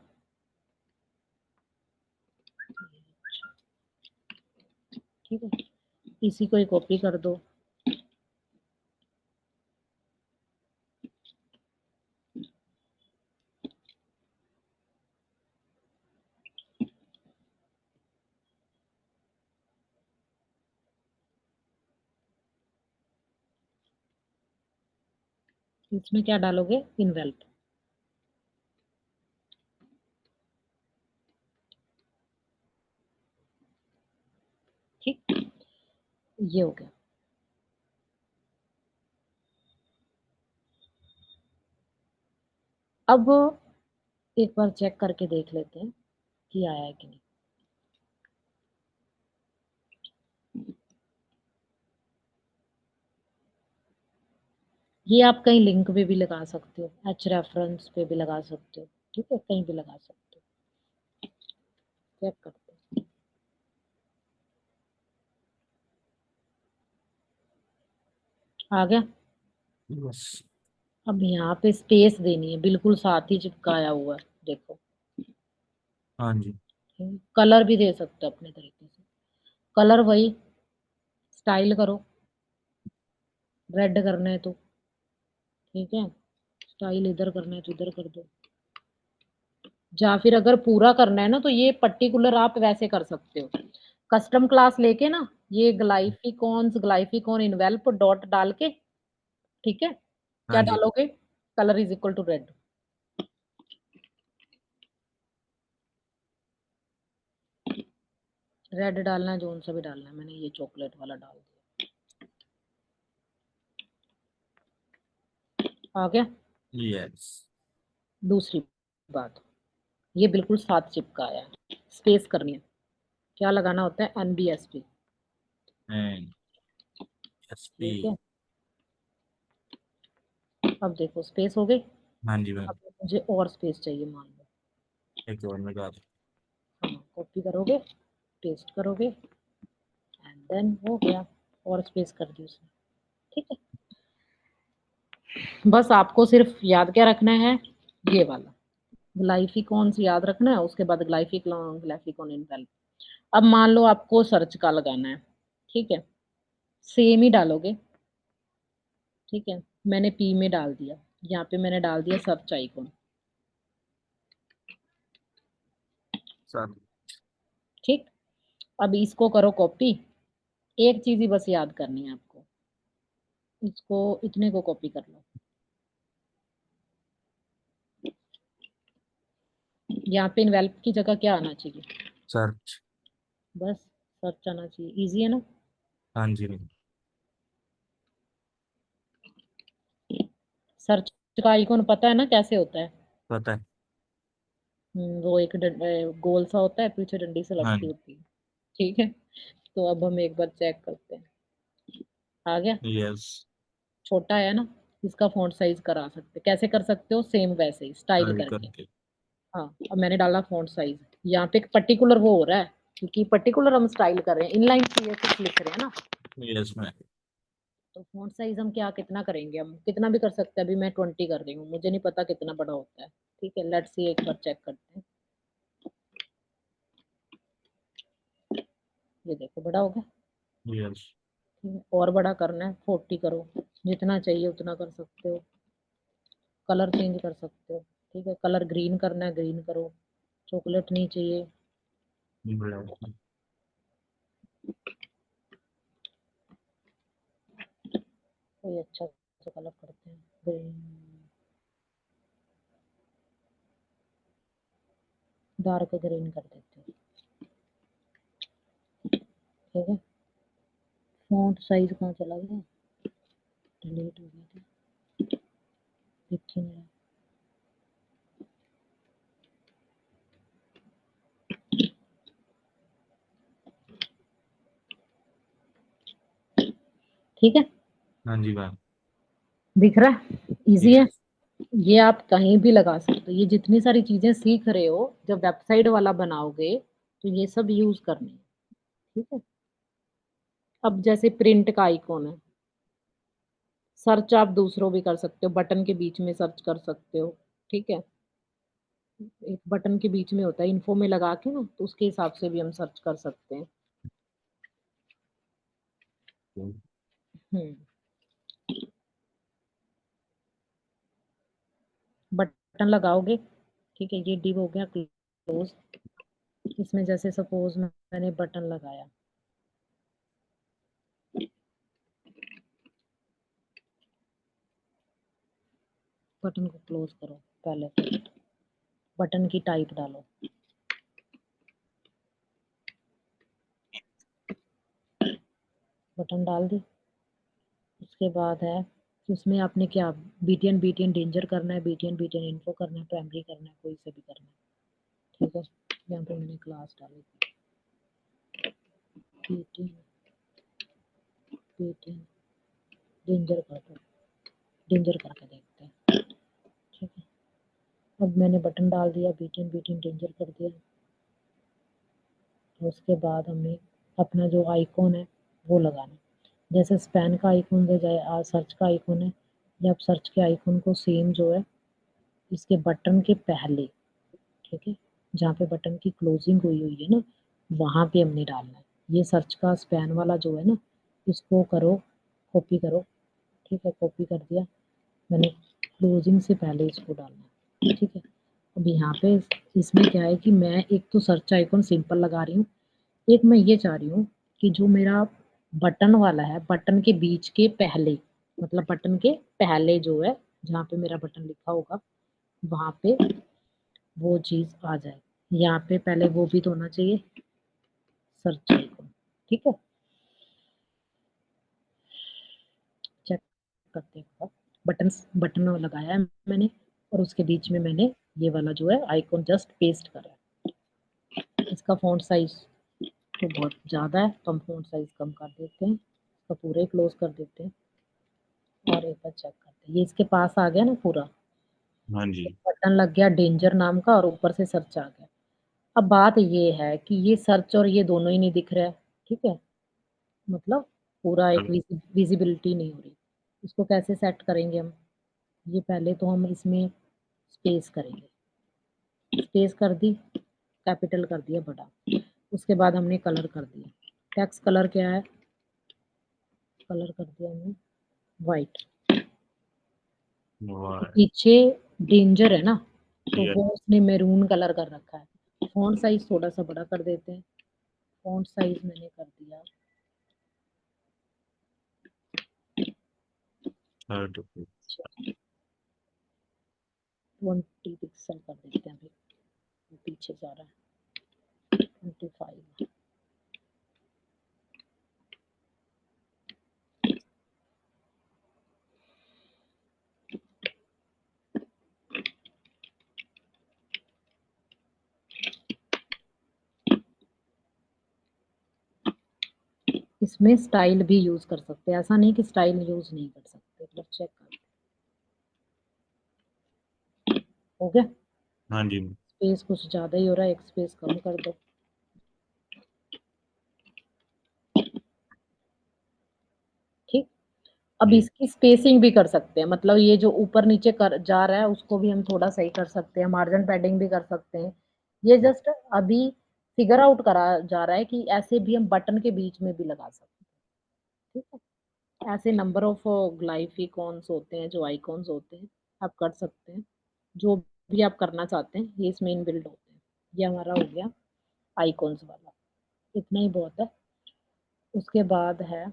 ठीक है। इसी को ही कॉपी कर दो। इसमें क्या डालोगे, इनवेल्प, ठीक, ये हो गया। अब एक बार चेक करके देख लेते हैं कि आया है कि नहीं। ये आप कहीं लिंक पे भी लगा सकते हो, एच रेफरेंस पे भी लगा सकते हो, ठीक है, कहीं भी लगा सकते हो। चेक करते हैं, आ गया। बस। अब यहाँ पे स्पेस देनी है, बिल्कुल साथ ही चिपकाया हुआ है, देखो। हाँ जी। कलर भी दे सकते हो अपने तरीके से, कलर वही, स्टाइल करो, रेड करना है तो, ठीक है, स्टाइल इधर करना है तो इधर कर दो। या फिर अगर पूरा करना है ना, तो ये पर्टिकुलर आप वैसे कर सकते हो, कस्टम क्लास लेके ना, ये ग्लाइफिकॉन इनवेल्प डॉट डाल के, ठीक है। क्या हाँ जी। डालोगे, colour is equal to red, red डालना है, जोन सा भी डालना है, मैंने ये चॉकलेट वाला डाल दिया, आ गया। यस। दूसरी बात, ये बिल्कुल साथ चिपकाया है, स्पेस करनी है। क्या लगाना होता है, NBSP, एंड एसपी। ठीक है। अब देखो स्पेस हो गई। हाँ जी मैम। अब मुझे और स्पेस चाहिए, मान लो। एक और लगा दो। हाँ, कॉपी करोगे, पेस्ट करोगे, एंड देन हो गया, और स्पेस कर दी उसने, ठीक है। बस आपको सिर्फ याद क्या रखना है, ये वाला, ग्लाइफिकॉन से याद रखना है, उसके बाद ग्लाइफिकॉन इनवेल्व। अब मान लो आपको सर्च का लगाना है, ठीक है, सेम ही डालोगे, ठीक है। मैंने पी में डाल दिया, यहाँ पे मैंने डाल दिया सर्च आइकॉन, सर ठीक। अब इसको करो कॉपी, एक चीज ही बस याद करनी है आपको, इसको इतने को कॉपी कर लो, यहाँ पे इन्वेल्व की जगह क्या आना चाहिए, सर्च। बस सर्च आना चाहिए, इजी है ना। हाँ जी। सर्च का आइकॉन पता है ना कैसे होता है। पता है। वो एक गोल सा होता है, पीछे डंडी से हाँ लटकी जी। होती है, ठीक है। तो अब हम एक बार चेक करते हैं, आ गया। यस। छोटा है ना, इसका फॉन्ट साइज करा सकते, कैसे कर सकते हो, सेम वैसे ही स्टाइल ट्राई करके। करके। हाँ, अब मैंने डाला फॉन्ट साइज, यहाँ पे एक पर्टिकुलर वो हो रहा है, क्योंकि पर्टिकुलर हम स्टाइल कर रहे हैं, इनलाइन सीएसएस लिख रहे हैं ना। यस मैं। तो फॉन्ट साइज हम क्या कितना करेंगे, हम कितना भी कर सकते हैं, अभी मैं 20 कर रही हूँ, मुझे नहीं पता कितना बड़ा होता है, ठीक है। लेट्स सी, एक बार चेक करते हैं, ये देखो बड़ा हो गया, यस। ठीक है। और बड़ा करना है, 40 करो, जितना चाहिए उतना कर सकते हो, कलर चेंज कर सकते हो, ठीक है। कलर ग्रीन करना है, ग्रीन करो, चॉकलेट नहीं चाहिए, कोई अच्छा सा कलर करते हैं, ग्रीन, डार्क ग्रीन कर देते हैं, ठीक है। फॉन्ट साइज कहाँ चला गया, डिलीट हो गया था, दिख ही नहीं रहा। ठीक है, हाँ जी मैम। दिख रहा है, इजी है। यस। ये आप कहीं भी लगा सकते हो, ये जितनी सारी चीजें सीख रहे हो, जब वेबसाइट वाला बनाओगे तो ये सब यूज करनी है, ठीक है। अब जैसे प्रिंट का आइकॉन है, सर्च आप दूसरों भी कर सकते हो, बटन के बीच में सर्च कर सकते हो, ठीक है। एक बटन के बीच में होता है, इन्फो में लगा के ना, तो उसके हिसाब से भी हम सर्च कर सकते हैं। हम्म, बटन लगाओगे, ठीक है। ये डिव हो गया क्लोज, इसमें जैसे सपोज मैंने बटन लगाया, बटन को क्लोज करो, पहले बटन की टाइप डालो, बटन डाल दी। उसके बाद है कि उसमें आपने क्या, बीटीएन बीटीएन डेंजर करना है, बीटीएन बीटीएन इन्फो करना है, प्राइमरी करना है, कोई से भी करना है, ठीक है। यहाँ पे मैंने क्लास डाली, बीटीएन बीटीएन डेंजर कर दो, डेंजर करके देखते हैं, ठीक है। अब मैंने बटन डाल दिया, बीटीएन बीटीएन डेंजर कर दिया। तो उसके बाद हमें अपना जो आइकॉन है वो लगाना है, जैसे स्पैन का आइकॉन दे जाए, सर्च का आइकॉन है, जब सर्च के आइकॉन को सेम जो है इसके बटन के पहले, ठीक है, जहाँ पे बटन की क्लोजिंग हुई हुई है ना, वहाँ पे हमने डालना है। ये सर्च का स्पैन वाला जो है ना, इसको करो, कॉपी करो, ठीक है, कॉपी कर दिया मैंने, क्लोजिंग से पहले इसको डालना है, ठीक है। अब यहाँ पे इसमें क्या है कि मैं एक तो सर्च आइकॉन सिंपल लगा रही हूँ, एक मैं ये चाह रही हूँ कि जो मेरा बटन वाला है, बटन के बीच के पहले, मतलब बटन के पहले जो है, जहाँ पे मेरा बटन लिखा होगा वहाँ पे वो चीज़ आ जाए। यहाँ पे पहले वो भी तो होना चाहिए, सर्च आइकन, ठीक है। चेक करते हैं, बटन लगाया है मैंने, और उसके बीच में मैंने ये वाला जो है आइकन जस्ट पेस्ट करा है। इसका फॉन्ट साइज तो बहुत ज़्यादा है, तो हम फॉन्ट साइज कम कर देते हैं, इसका पूरा ही क्लोज कर देते हैं, और एक बार चेक करते हैं, ये इसके पास आ गया ना पूरा, हाँ जी। बटन लग गया डेंजर नाम का, और ऊपर से सर्च आ गया। अब बात ये है कि ये सर्च और ये दोनों ही नहीं दिख रहा है, ठीक है, मतलब पूरा एक विजिबिलिटी नहीं हो रही। इसको कैसे सेट करेंगे हम, ये पहले तो हम इसमें स्पेस करेंगे, स्पेस कर दी, कैपिटल कर दिया बड़ा, उसके बाद हमने कलर कर दिया। टेक्स्ट कलर क्या है, कलर कर दिया हमने वाइट। पीछे डेंजर है ना, तो वो उसने मैरून कलर कर रखा है। फॉन्ट साइज थोड़ा सा बड़ा कर देते हैं। फॉन्ट साइज मैंने कर दिया 20 पिक्सल कर देते हैं। अभी पीछे जा रहा है 25। इसमें स्टाइल भी यूज कर सकते हैं, ऐसा नहीं कि स्टाइल यूज नहीं कर सकते। मतलब चेक कर, हो गया। हाँ जी। स्पेस कुछ ज्यादा ही हो रहा है, एक स्पेस कम कर दो। ठीक, अब इसकी स्पेसिंग भी कर सकते हैं, मतलब ये जो ऊपर नीचे कर जा रहा है उसको भी हम थोड़ा सही कर सकते हैं, मार्जिन पैडिंग भी कर सकते हैं। ये जस्ट अभी फिगर आउट करा जा रहा है कि ऐसे भी हम बटन के बीच में भी लगा सकते हैं। ठीक है, ऐसे नंबर ऑफ ग्लाइफिकॉन्स होते हैं, जो आइकॉन्स होते हैं, आप कर सकते हैं। जो भी आप करना चाहते हैं ये इसमें इनबिल्ड होते हैं। ये हमारा हो गया आइकॉन्स वाला, इतना ही बहुत है। उसके बाद है,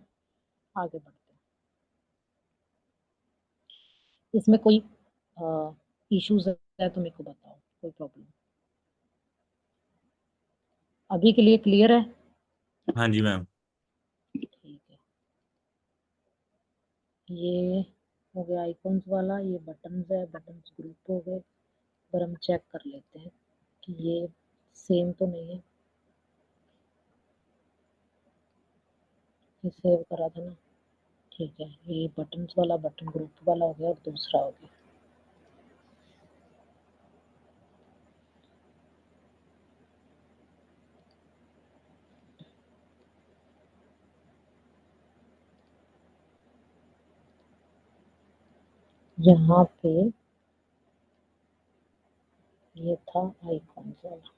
आगे बढ़ते हैं। इसमें कोई इश्यूज है तो मेरे को बताओ, कोई प्रॉब्लम? अभी के लिए क्लियर है? हाँ जी मैम। ठीक है, ये हो गया आइकॉन्स वाला। ये बटन्स है, बटन्स ग्रुप हो गए। पर हम चेक कर लेते हैं कि ये सेम तो नहीं है। ये सेव करा था ना, ठीक है। ये बटन्स वाला बटन ग्रुप वाला हो गया और दूसरा हो गया। यहाँ पे ये था आइकॉन्स वाला।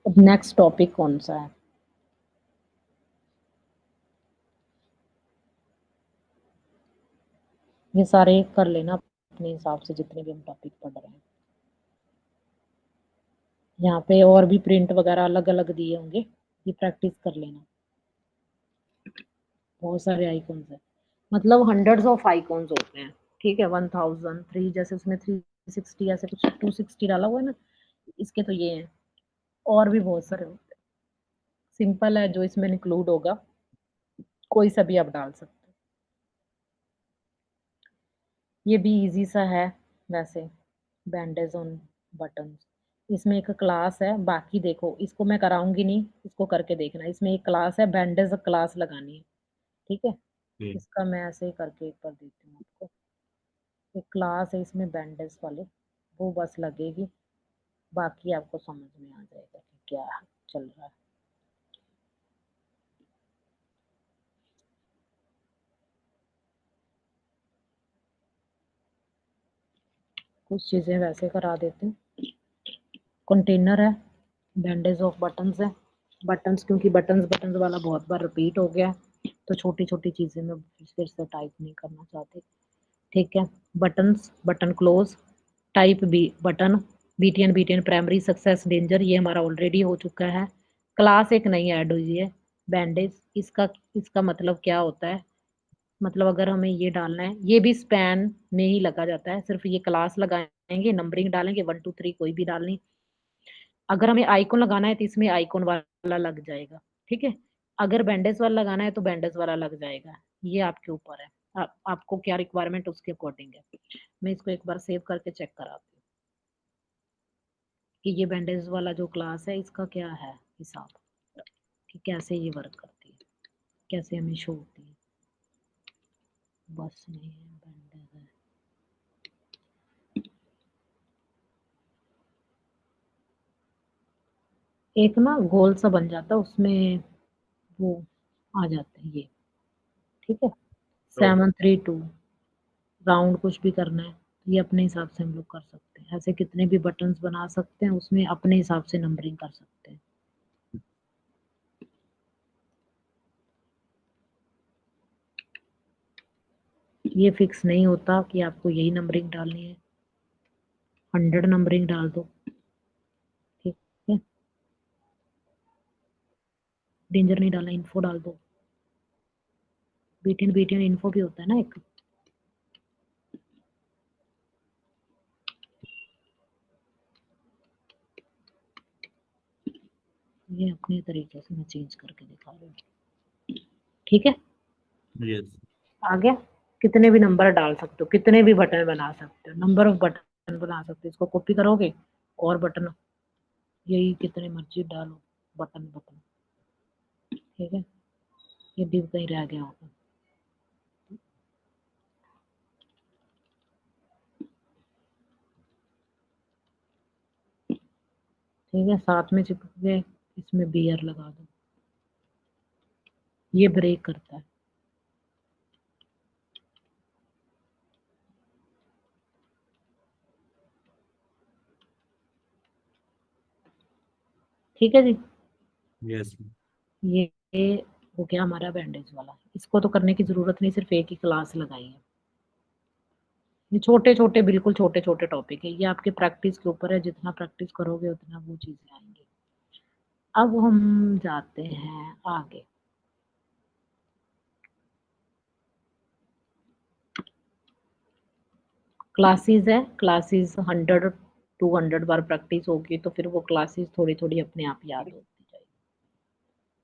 अब नेक्स्ट टॉपिक कौन सा है? ये सारे कर लेना अपने हिसाब से, जितने भी हम टॉपिक पढ़ रहे हैं। यहाँ पे और भी प्रिंट वगैरह अलग अलग दिए होंगे, ये प्रैक्टिस कर लेना। बहुत सारे आइकॉन्स है, मतलब हंड्रेड्स ऑफ आइकॉन्स होते हैं। ठीक है, 1003, जैसे उसमें 360 ऐसे कुछ 260 डाला हुआ है ना, इसके तो ये हैं। और भी बहुत सारे होते हैं। सिंपल है जो इसमें इंक्लूड होगा, कोई सा भी आप डाल सकते हैं। ये भी इजी सा है वैसे, बैंडेज ऑन बटन्स। इसमें एक क्लास है, बाकी देखो इसको मैं कराऊंगी नहीं, इसको करके देखना। इसमें एक क्लास है, बैंडेज क्लास लगानी है। ठीक है, इसका मैं ऐसे ही करके एक बार देती हूँ आपको। एक क्लास है इसमें बैंडेज वाले, वो बस लगेगी। बाकी आपको समझ में आ जाएगा कि क्या चल रहा है। कुछ चीज़ें वैसे करा देते हैं। कंटेनर है, बैंडेज ऑफ बटन्स है। बटन्स, क्योंकि बटन्स बटन्स वाला बहुत बार रिपीट हो गया, तो छोटी छोटी चीज़ें मैं फिर से टाइप नहीं करना चाहती। ठीक है, buttons, button close, type B button, BTN BTN primary success danger, ये हमारा ऑलरेडी हो चुका है। क्लास एक नई ऐड हुई है, बैंडेज। इसका इसका मतलब क्या होता है, मतलब अगर हमें ये डालना है, ये भी स्पैन में ही लगा जाता है। सिर्फ ये क्लास लगाएंगे, नंबरिंग डालेंगे 1 2 3, कोई भी डालनी। अगर हमें आइकॉन लगाना है तो इसमें आइकॉन वाला लग जाएगा। ठीक है, अगर बैंडेज वाला लगाना है तो बैंडेज वाला लग जाएगा। ये आपके ऊपर है, आपको क्या रिक्वायरमेंट उसके अकॉर्डिंग है। मैं इसको एक बार सेव करके चेक कराती हूँ कि ये बैंडेज वाला जो क्लास है इसका क्या है हिसाब, कि कैसे ये वर्क करती है, कैसे हमें शो होती है। बस नहीं है, बैंडेज है। एक ना गोल सा बन जाता है, उसमें वो आ जाते हैं ये। ठीक है, 7 3 2 राउंड कुछ भी करना है ये अपने हिसाब से हम लोग कर सकते हैं। ऐसे कितने भी बटन्स बना सकते हैं, उसमें अपने हिसाब से नंबरिंग कर सकते हैं। ये फिक्स नहीं होता कि आपको यही नंबरिंग डालनी है, 100 नंबरिंग डाल दो, ठीक है। डेंजर नहीं डालना, इन्फो डाल दो। बीटीएन बीटीएन इन्फो भी होता है ना एक। ये अपने तरीके से मैं चेंज करके दिखा रही हूँ, ठीक है। यस। आ गया। कितने भी नंबर डाल सकते हो, कितने भी बटन बना सकते हो, नंबर ऑफ बटन बना सकते हो। इसको कॉपी करोगे और बटन यही कितने मर्जी डालो, बटन बटन, ठीक है। ये डिव कहीं रह गया होगा, ठीक है। साथ में चिपक गए, इसमें बियर लगा दो, ये ब्रेक करता है। ठीक है जी। यस। ये हो गया हमारा बैंडेज वाला। इसको तो करने की जरूरत नहीं, सिर्फ एक ही क्लास लगाई है। ये छोटे छोटे, बिल्कुल छोटे छोटे टॉपिक है, ये आपके प्रैक्टिस के ऊपर है। जितना प्रैक्टिस करोगे उतना वो चीजें आएंगी। अब हम जाते हैं आगे। क्लासेस है, क्लासेस 100 200 बार प्रैक्टिस होगी तो फिर वो क्लासेस थोड़ी थोड़ी अपने आप याद होती जाएगी।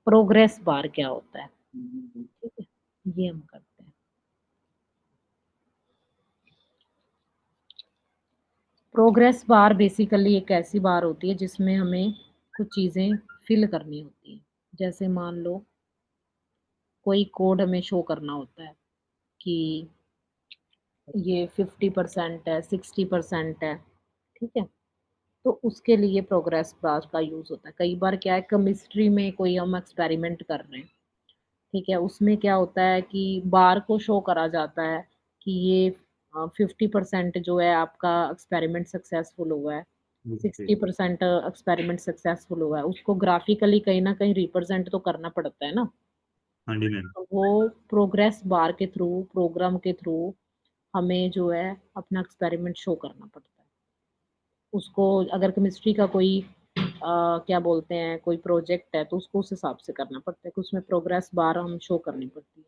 प्रोग्रेस बार क्या होता है, ठीक है, ये हम करते हैं। प्रोग्रेस बार बेसिकली एक ऐसी बार होती है जिसमें हमें कुछ चीज़ें फिल करनी होती हैं। जैसे मान लो कोई कोड हमें शो करना होता है कि ये 50% है, 60% है, ठीक है। तो उसके लिए प्रोग्रेस बार का यूज़ होता है। कई बार क्या है, केमिस्ट्री में कोई हम एक्सपेरिमेंट कर रहे हैं, ठीक है। उसमें क्या होता है कि बार को शो करा जाता है कि ये 50% जो है आपका एक्सपेरिमेंट सक्सेसफुल हुआ है, 60% एक्सपेरिमेंट सक्सेसफुल हुआ है। उसको ग्राफिकली कहीं ना कहीं रिप्रेजेंट तो करना पड़ता है ना। हाँ जी मैम। तो वो प्रोग्रेस बार के थ्रू, प्रोग्राम के थ्रू हमें जो है अपना एक्सपेरिमेंट शो करना पड़ता है। उसको अगर केमिस्ट्री का कोई क्या बोलते हैं, कोई प्रोजेक्ट है तो उसको उस हिसाब से करना पड़ता है कि उसमें प्रोग्रेस बार हम शो करनी पड़ती है।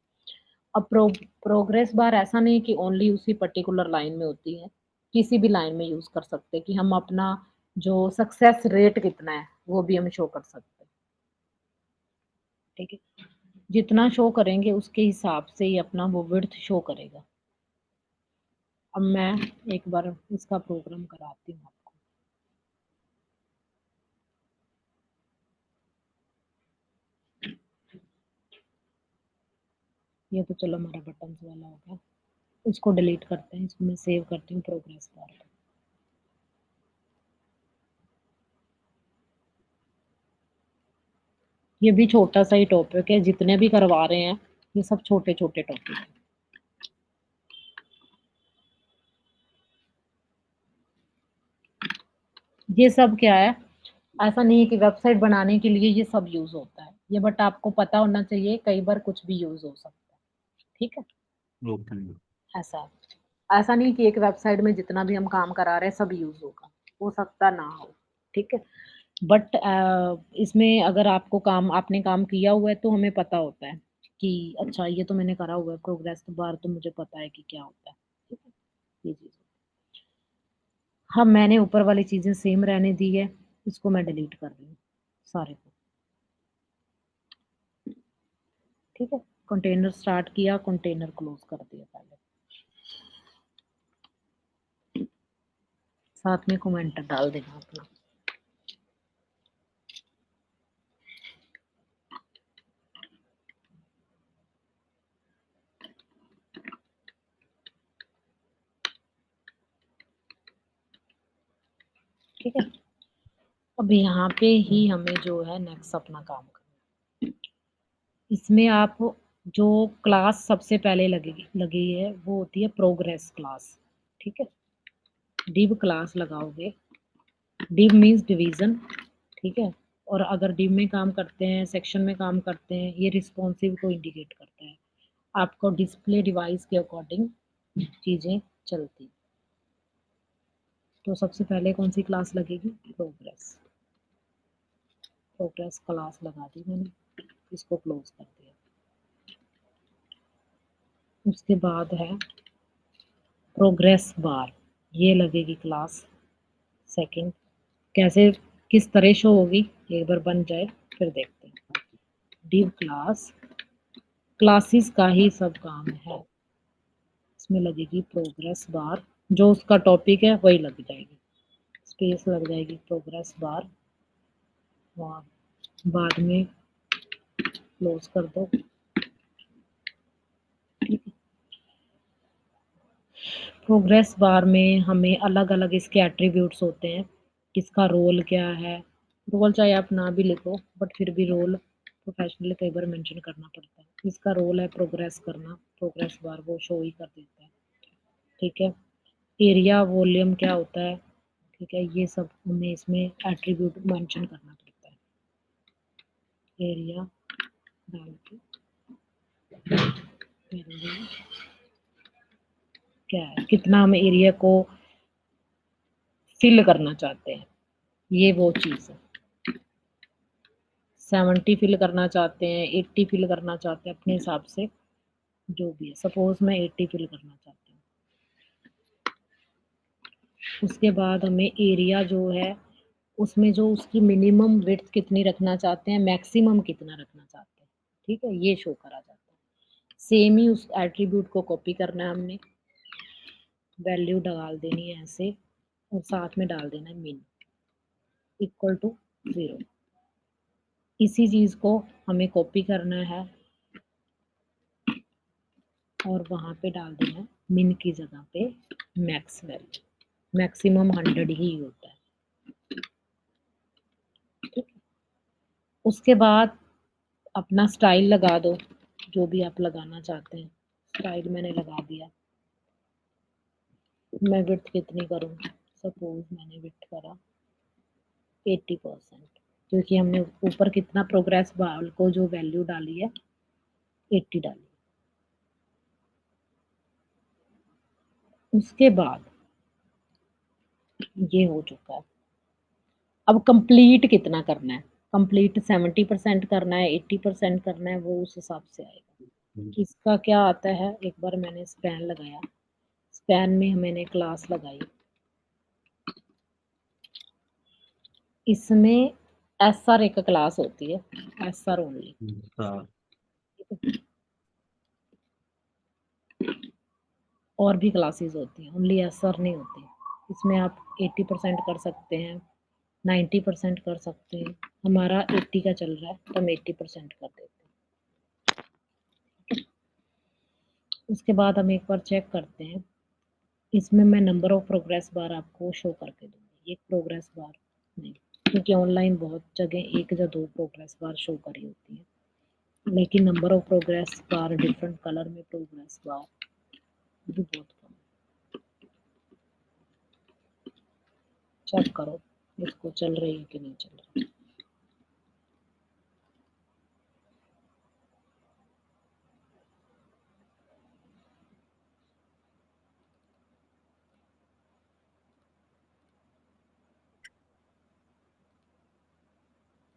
अब प्रोग्रेस बार ऐसा नहीं कि ओनली उसी पर्टिकुलर लाइन में होती है, किसी भी लाइन में यूज कर सकते हैं कि हम अपना जो सक्सेस रेट कितना है वो भी हम शो कर सकते हैं, ठीक है। जितना शो करेंगे उसके हिसाब से ही अपना वो विड्थ शो करेगा। अब मैं एक बार इसका प्रोग्राम कराती हूँ आपको। ये तो चलो हमारा बटन वाला हो गया, इसको डिलीट करते हैं। इसको मैं सेव करती हूँ प्रोग्रेस बार पे। ये भी छोटा सा ही टॉपिक है, जितने भी करवा रहे हैं ये सब छोटे छोटे टॉपिक है। ये सब क्या है, ऐसा नहीं है कि वेबसाइट बनाने के लिए ये सब यूज होता है ये, बट आपको पता होना चाहिए कई बार कुछ भी यूज हो सकता है, ठीक है। ओके। ऐसा ऐसा नहीं कि एक वेबसाइट में जितना भी हम काम करा रहे हैं सब यूज होगा, हो सकता ना हो, ठीक है। बट इसमें अगर आपको काम, आपने काम किया हुआ है तो हमें पता होता है कि अच्छा ये तो मैंने करा हुआ है, प्रोग्रेस बार तो मुझे पता है कि क्या होता है, ठीक है। ये चीज, हाँ मैंने ऊपर वाली चीजें सेम रहने दी है, इसको मैं डिलीट कर रही हूँ सारे को, ठीक है। कंटेनर स्टार्ट किया, कंटेनर क्लोज कर दिया पहले, साथ में कमेंट डाल देना अपना। ठीक है। अब यहाँ पे ही हमें जो है नेक्स्ट अपना काम करना है। इसमें आप जो क्लास सबसे पहले लगेगी लगी है वो होती है प्रोग्रेस क्लास, ठीक है। डिव क्लास लगाओगे, डिव मीन्स डिवीजन, ठीक है। और अगर डिव में काम करते हैं, सेक्शन में काम करते हैं, ये रिस्पॉन्सिव को इंडिकेट करता है। आपको डिस्प्ले डिवाइस के अकॉर्डिंग चीज़ें चलती। तो सबसे पहले कौन सी क्लास लगेगी? प्रोग्रेस। प्रोग्रेस क्लास लगा दी मैंने, इसको क्लोज कर दिया। उसके बाद है प्रोग्रेस बार, ये लगेगी क्लास सेकंड। कैसे, किस तरह शो होगी, एक बार बन जाए फिर देखते हैं। डिव क्लास, क्लासेस का ही सब काम है, इसमें लगेगी प्रोग्रेस बार, जो उसका टॉपिक है वही लग जाएगी, स्पेस लग जाएगी प्रोग्रेस बार, और बाद में क्लोज कर दो। प्रोग्रेस बार में हमें अलग अलग इसके एट्रीब्यूट्स होते हैं, इसका रोल क्या है। रोल चाहे आप ना भी लिखो, बट फिर भी रोल प्रोफेशनली कई बार मेंशन करना पड़ता है। इसका रोल है प्रोग्रेस करना, प्रोग्रेस बार वो शो ही कर देता है, ठीक है। एरिया वॉल्यूम क्या होता है, ठीक है, ये सब हमें इसमें एट्रीब्यूट मेंशन करना पड़ता है। एरिया डाल के क्या है, कितना हम एरिया को फिल करना चाहते हैं, ये वो चीज़ है। 70 फिल करना चाहते हैं, 80 फिल करना चाहते हैं, अपने हिसाब से जो भी है। सपोज मैं 80 फिल करना चाहती हूँ। उसके बाद हमें एरिया जो है उसमें जो उसकी मिनिमम विड्थ कितनी रखना चाहते हैं, मैक्सिमम कितना रखना चाहते हैं, ठीक है, ये शो करा जाता है। सेम ही उस एट्रीब्यूट को कॉपी करना है हमने, वैल्यू डाल देनी है ऐसे, और साथ में डाल देना है मिन इक्वल टू 0। इसी चीज को हमें कॉपी करना है और वहां पे डाल देना है मिन की जगह पे मैक्स वैल्यू, मैक्सिमम 100 ही होता है, ठीक है। उसके बाद अपना स्टाइल लगा दो, जो भी आप लगाना चाहते हैं। स्टाइल मैंने लगा दिया। मैं विड्थ कितनी करूँ, सपोज मैंने विड्थ करा 80%, क्योंकि हमने ऊपर कितना प्रोग्रेस बार को जो वैल्यू डाली है 80 डाली। उसके बाद ये हो चुका है। अब कंप्लीट कितना करना है, कंप्लीट 70% करना है, 80% करना है, वो उस हिसाब से आएगा। इसका क्या आता है, एक बार मैंने स्पैन लगाया, स्पैन में मैंने क्लास लगाई, इसमें एसआर एक क्लास होती है, एसआर ओनली, और भी क्लासेस होती हैं, ओनली एसआर नहीं होती। इसमें आप 80% कर सकते हैं, 90% कर सकते हैं। हमारा 80 का चल रहा है तो हम 80% कर देते हैं। उसके बाद हम एक बार चेक करते हैं, इसमें मैं नंबर ऑफ प्रोग्रेस बार आपको शो करके दूंगी, एक प्रोग्रेस बार नहीं, क्योंकि ऑनलाइन बहुत जगह 1 या 2 प्रोग्रेस बार शो करी होती है, लेकिन number of progress bar different colour में प्रोग्रेस बार भी बहुत कम। चेक करो इसको चल रही है कि नहीं चल रही।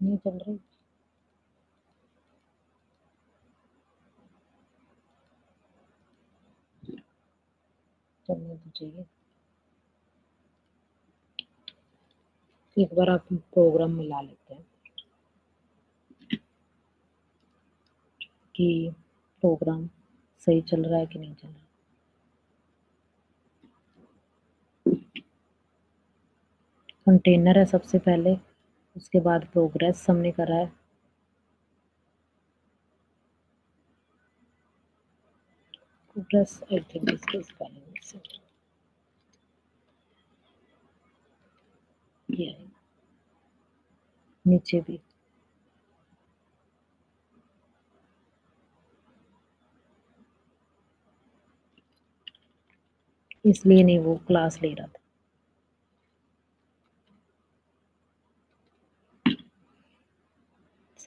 नहीं चल रही, चलने तो चाहिए। एक बार आप प्रोग्राम मिला लेते हैं कि प्रोग्राम सही चल रहा है कि नहीं चल रहा। कंटेनर है सबसे पहले, उसके बाद प्रोग्रेस हमने करा है, प्रोग्रेस आई थिंक इसके स्पेलिंग से ये है, नीचे भी इसलिए नहीं वो क्लास ले रहा था।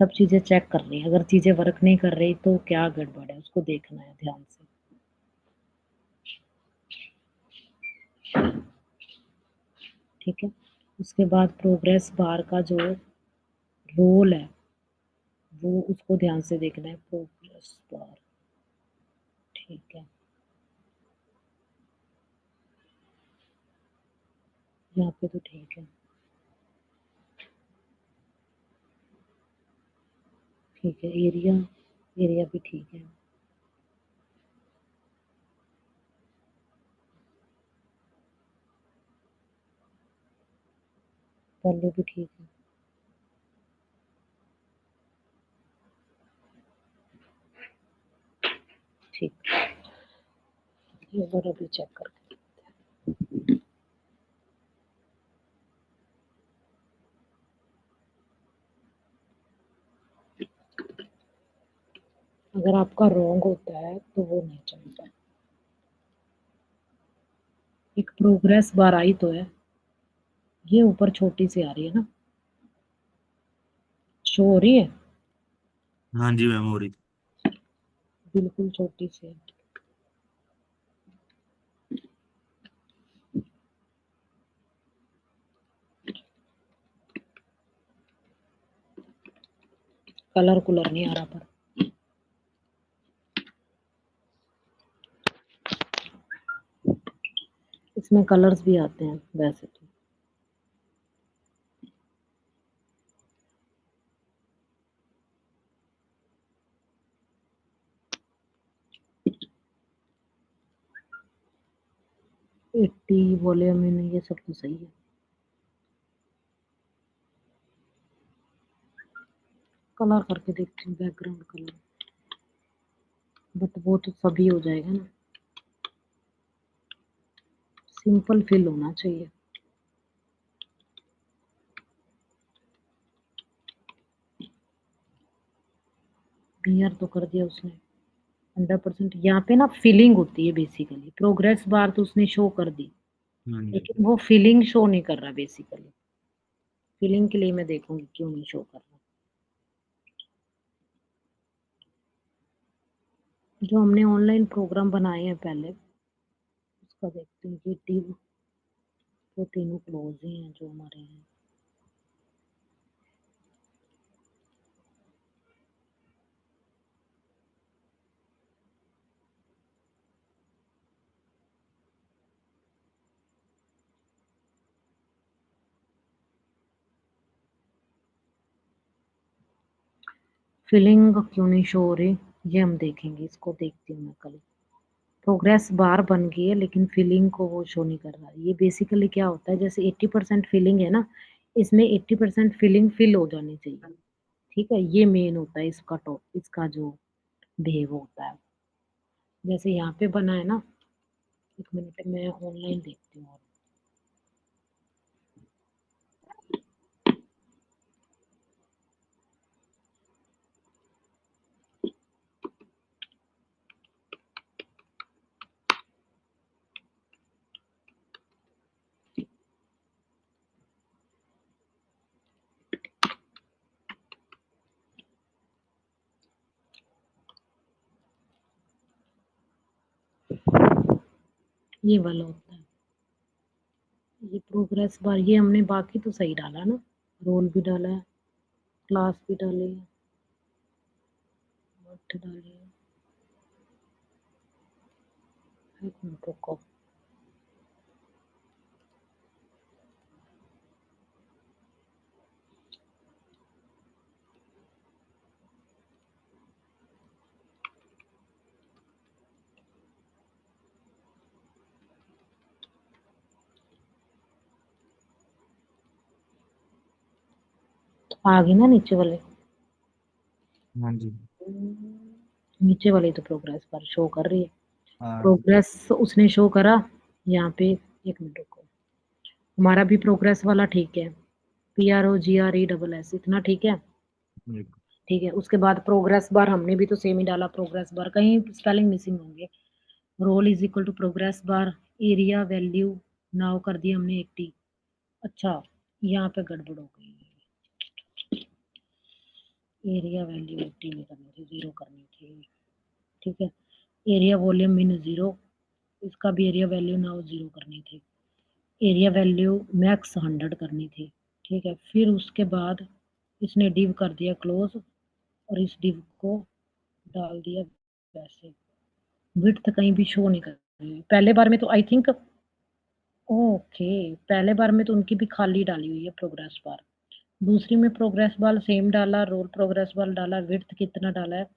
सब चीजें चेक कर रही है, अगर चीजें वर्क नहीं कर रही तो क्या गड़बड़ है उसको देखना है ध्यान से। ठीक है, उसके बाद प्रोग्रेस बार का जो रोल है वो उसको ध्यान से देखना है, प्रोग्रेस बार। ठीक है, यहाँ पे तो ठीक है, ठीक है, एरिया एरिया भी ठीक है, पल्लू भी ठीक है, ठीक। ये बार अभी चेक करके, अगर आपका रॉन्ग होता है तो वो नहीं चलता। एक प्रोग्रेस बार आई तो है, ये ऊपर छोटी सी आ रही है ना, शो हो रही है, हाँ जी मैम, हो रही थी। बिल्कुल छोटी सी है। कलर कुलर नहीं आ रहा पर इसमें कलर्स भी आते हैं वैसे तो। एट्टी वॉल्यूम में ये सब तो सही है। कलर करके देखती हूँ, बैकग्राउंड कलर, बट वो तो सभी हो जाएगा ना, सिंपल फील होना चाहिए। क्लियर तो कर दिया उसने 100%। यहाँ पे ना फीलिंग होती है बेसिकली, प्रोग्रेस बार तो उसने शो कर दी, हाँ जी। लेकिन वो फीलिंग शो नहीं कर रहा बेसिकली। फीलिंग के लिए मैं देखूंगी क्यों नहीं शो कर रहा। जो हमने ऑनलाइन प्रोग्राम बनाए हैं पहले, उसका देखते हैं कि टीम, वो तीनों क्लोज ही हैं जो हमारे हैं। फीलिंग क्यों नहीं शो हो रही, ये हम देखेंगे, इसको देखती हूँ मैं कल। प्रोग्रेस बार बन गई है लेकिन फीलिंग को वो शो नहीं कर रहा। ये बेसिकली क्या होता है, जैसे 80% फीलिंग है ना, इसमें 80% फीलिंग फिल हो जानी चाहिए। ठीक है, ये मेन होता है इसका टॉप, इसका जो बिहेव होता है। जैसे यहाँ पे बना है ना, एक मिनट मैं ऑनलाइन देखती हूँ। ये वाला होता है, ये प्रोग्रेस बार, ये हमने बाकी तो सही डाला ना, रोल भी डाला है, क्लास भी डाली है, वर्क डाली है। एक मिनट रुको, आ गई ना नीचे वाले, हाँ जी। नीचे वाली तो प्रोग्रेस बार शो कर रही है। हाँ। प्रोग्रेस उसने शो करा यहाँ पे, एक मिनट रुको, हमारा भी प्रोग्रेस वाला ठीक है, PROGRESS इतना ठीक है। ठीक है, उसके बाद प्रोग्रेस बार हमने भी तो सेम ही डाला, प्रोग्रेस बार कहीं स्पेलिंग मिसिंग होंगे। Role is equal to progress bar, area value now कर दिया हमने 80। अच्छा, यहाँ पे गड़बड़ हो गई, एरिया वैल्यू 80 नहीं करनी थी, 0 करनी थी, ठीक है। एरिया वॉल्यूम मीन 0, इसका भी एरिया वैल्यू नाउ 0 करनी थी। एरिया वैल्यू मैक्स 100 करनी थी, ठीक है। फिर उसके बाद इसने डिव कर दिया क्लोज और इस डिव को डाल दिया वैसे। विड्थ कहीं भी शो नहीं कर रही। पहले बार में तो आई थिंक ओके, पहले बार में तो उनकी भी खाली डाली हुई है प्रोग्रेस बार। दूसरी में प्रोग्रेस बार सेम डाला, रोल प्रोग्रेस बार डाला, विड्थ कितना डाला है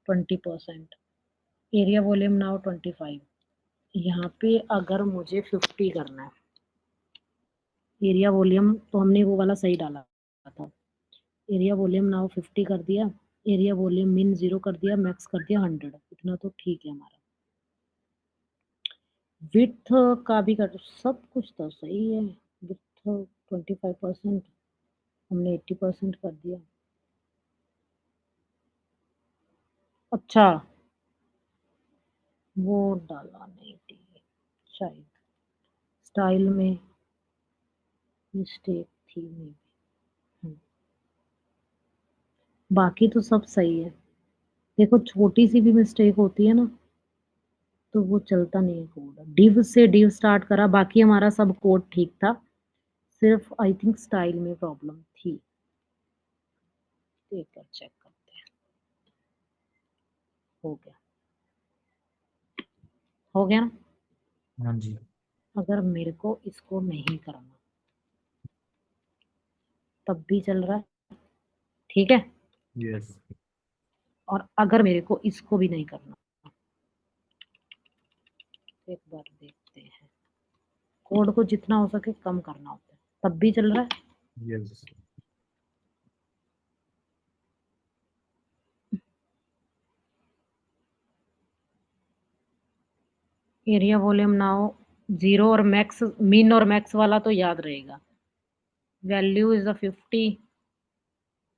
20%, एरिया वॉल्यूम नाउ 25। यहाँ पे अगर मुझे 50 करना है, एरिया वॉल्यूम तो हमने वो वाला सही डाला था, एरिया वॉल्यूम नाउ 50 कर दिया, एरिया वॉल्यूम मिन 0 कर दिया, मैक्स कर दिया 100, इतना तो ठीक है हमारा। विड्थ का भी कर, सब कुछ तो सही है। विड्थ 25%, हमने 80% कर दिया। अच्छा, वो डाला नहीं थी शायद, स्टाइल में मिस्टेक थी मे बी। बाकी तो सब सही है। देखो छोटी सी भी मिस्टेक होती है ना तो वो चलता नहीं है कोड। डिव से डिव स्टार्ट करा, बाकी हमारा सब कोड ठीक था, सिर्फ आई थिंक स्टाइल में प्रॉब्लम थी। एक बार चेक करते हैं। हो गया, हो गया ना। हाँ जी। अगर मेरे को इसको नहीं करना तब भी चल रहा है, ठीक है। यस। और अगर मेरे को इसको भी नहीं करना, एक बार देखते हैं। कोड को जितना हो सके कम करना होता है, तब भी चल रहा है। यस। एरिया वॉल्यूम नाउ 0 और मैक्स, मिन और मैक्स वाला तो याद रहेगा। Value is the 50,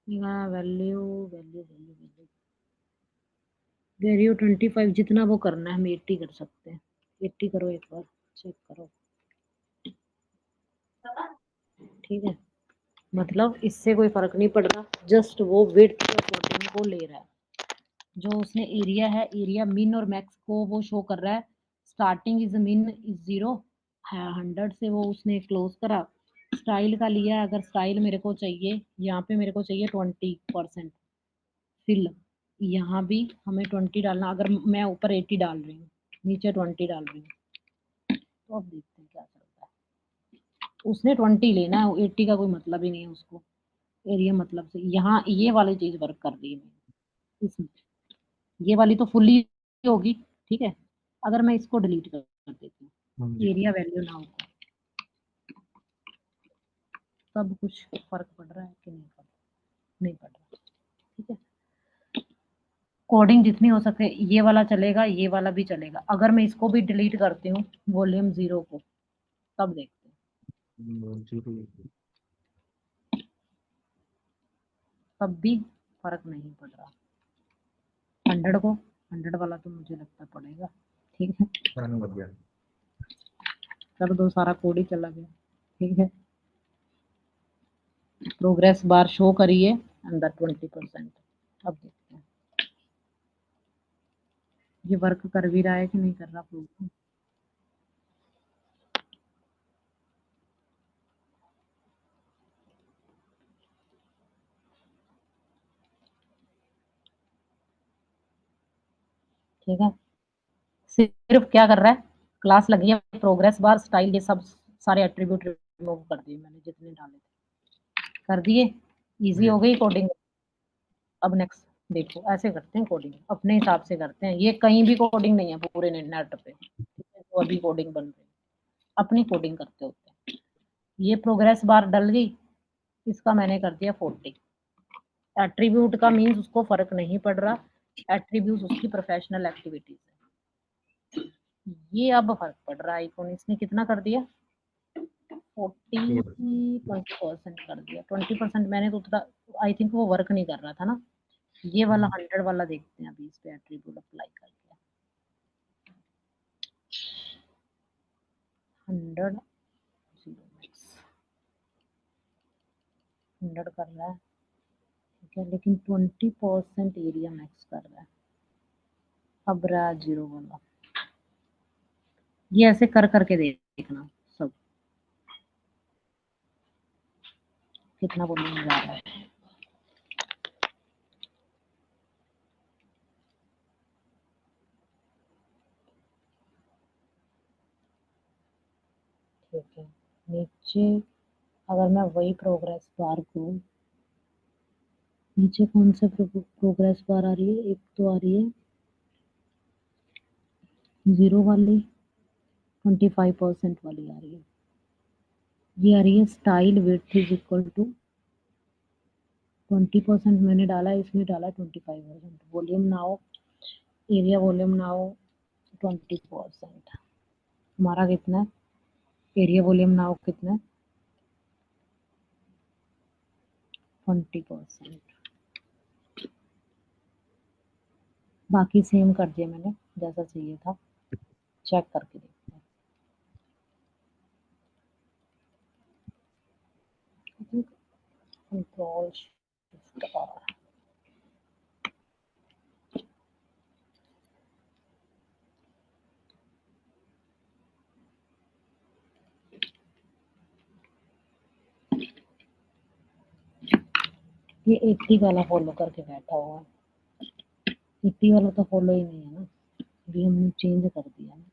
value value value value 25, जितना वो करना है हम 80 कर सकते हैं। 80 करो, एक बार चेक करो, ठीक है। मतलब इससे कोई फर्क नहीं पड़ रहा, जस्ट वो विड्थ के अकॉर्डिंग को ले रहा है। जो उसने एरिया है, एरिया मिन और मैक्स को वो शो कर रहा है। स्टार्टिंग इज मिन इज 0 है, 100 से वो उसने क्लोज करा। स्टाइल का लिया, अगर स्टाइल मेरे को चाहिए, यहाँ पे मेरे को चाहिए 20% फिल, यहाँ भी हमें 20 डालना। अगर मैं ऊपर 80 डाल रही हूँ, नीचे 20 डाल रही हूँ, तो अब देखते हैं क्या चलता है। उसने 20 लेना है, 80 का कोई मतलब ही नहीं है उसको, एरिया मतलब से। यहाँ ये वाली चीज वर्क कर रही है इसमें, ये वाली तो फुल्ली होगी, ठीक है। अगर मैं इसको डिलीट कर देती हाँ हूँ, जी। एरिया वैल्यू नाउ को, तब कुछ फर्क पड़ रहा है कि नहीं पड़ रहा? नहीं पड़ रहा, ठीक है। कोडिंग जितनी हो सके ये वाला चलेगा, ये वाला भी चलेगा। अगर मैं इसको भी डिलीट करती हूँ वॉल्यूम 0 को, तब देखते हैं, तब भी फर्क नहीं पड़ रहा। 100 को, 100 वाला तो मुझे लगता पड़ेगा, ठीक है। कर दो, सारा कोड ही चला गया, ठीक है। प्रोग्रेस बार शो करिए अंदर 20%। अब देखते हैं ये वर्क कर भी रहा है कि नहीं कर रहा प्रोग्राम। ठीक है, सिर्फ क्या कर रहा है, क्लास लगी है, प्रोग्रेस बार, स्टाइल, ये सब सारे एट्रीब्यूट रिमूव कर दिए मैंने जितने डाले थे, कर दिए। इजी हो गई कोडिंग। अब नेक्स्ट देखो, ऐसे करते हैं कोडिंग, अपने हिसाब से करते हैं। ये कहीं भी कोडिंग नहीं है पूरे नेट पे, तो अभी कोडिंग बन रही है, अपनी कोडिंग करते होते हैं। ये प्रोग्रेस बार डल गई, इसका मैंने कर दिया 40। एट्रीब्यूट का मीन्स उसको फर्क नहीं पड़ रहा, एट्रीब्यूट उसकी प्रोफेशनल एक्टिविटीज है। ये अब फर्क पड़ रहा है, आइकॉन इसने कितना कर दिया, 20% कर दिया। 20% मैंने तो उतना, आई थिंक वो वर्क नहीं कर रहा था ना। ये वाला 100 वाला देखते हैं अभी, इस पे एट्रीब्यूट अप्लाई करके। 100 100 कर रहा है, ठीक है, लेकिन 20% एरिया मैक्स कर रहा है। अब रहा 0 वाला, ये ऐसे कर करके देखना सब कितना वॉल्यूम जा रहा है। ठीक है, नीचे अगर मैं वही प्रोग्रेस बार को, नीचे कौन सा प्रोग्रेस बार आ रही है? एक तो आ रही है 0 वाली, 25% वाली आ रही है। ये आ रही है style width is equal to 20% मैंने डाला, इसमें डाला 25%। Volume now, area volume now 20%। हमारा कितना है? एरिया वॉल्यूम नाउ कितना है? 20%। बाकी सेम कर दिया मैंने जैसा चाहिए था, चेक करके देखते हैं। कंट्रोल शिफ्ट आर, ये 80 वाला फॉलो करके बैठा हुआ है। 80 वाला तो फॉलो ही नहीं है ना, अभी हमने चेंज कर दिया ना।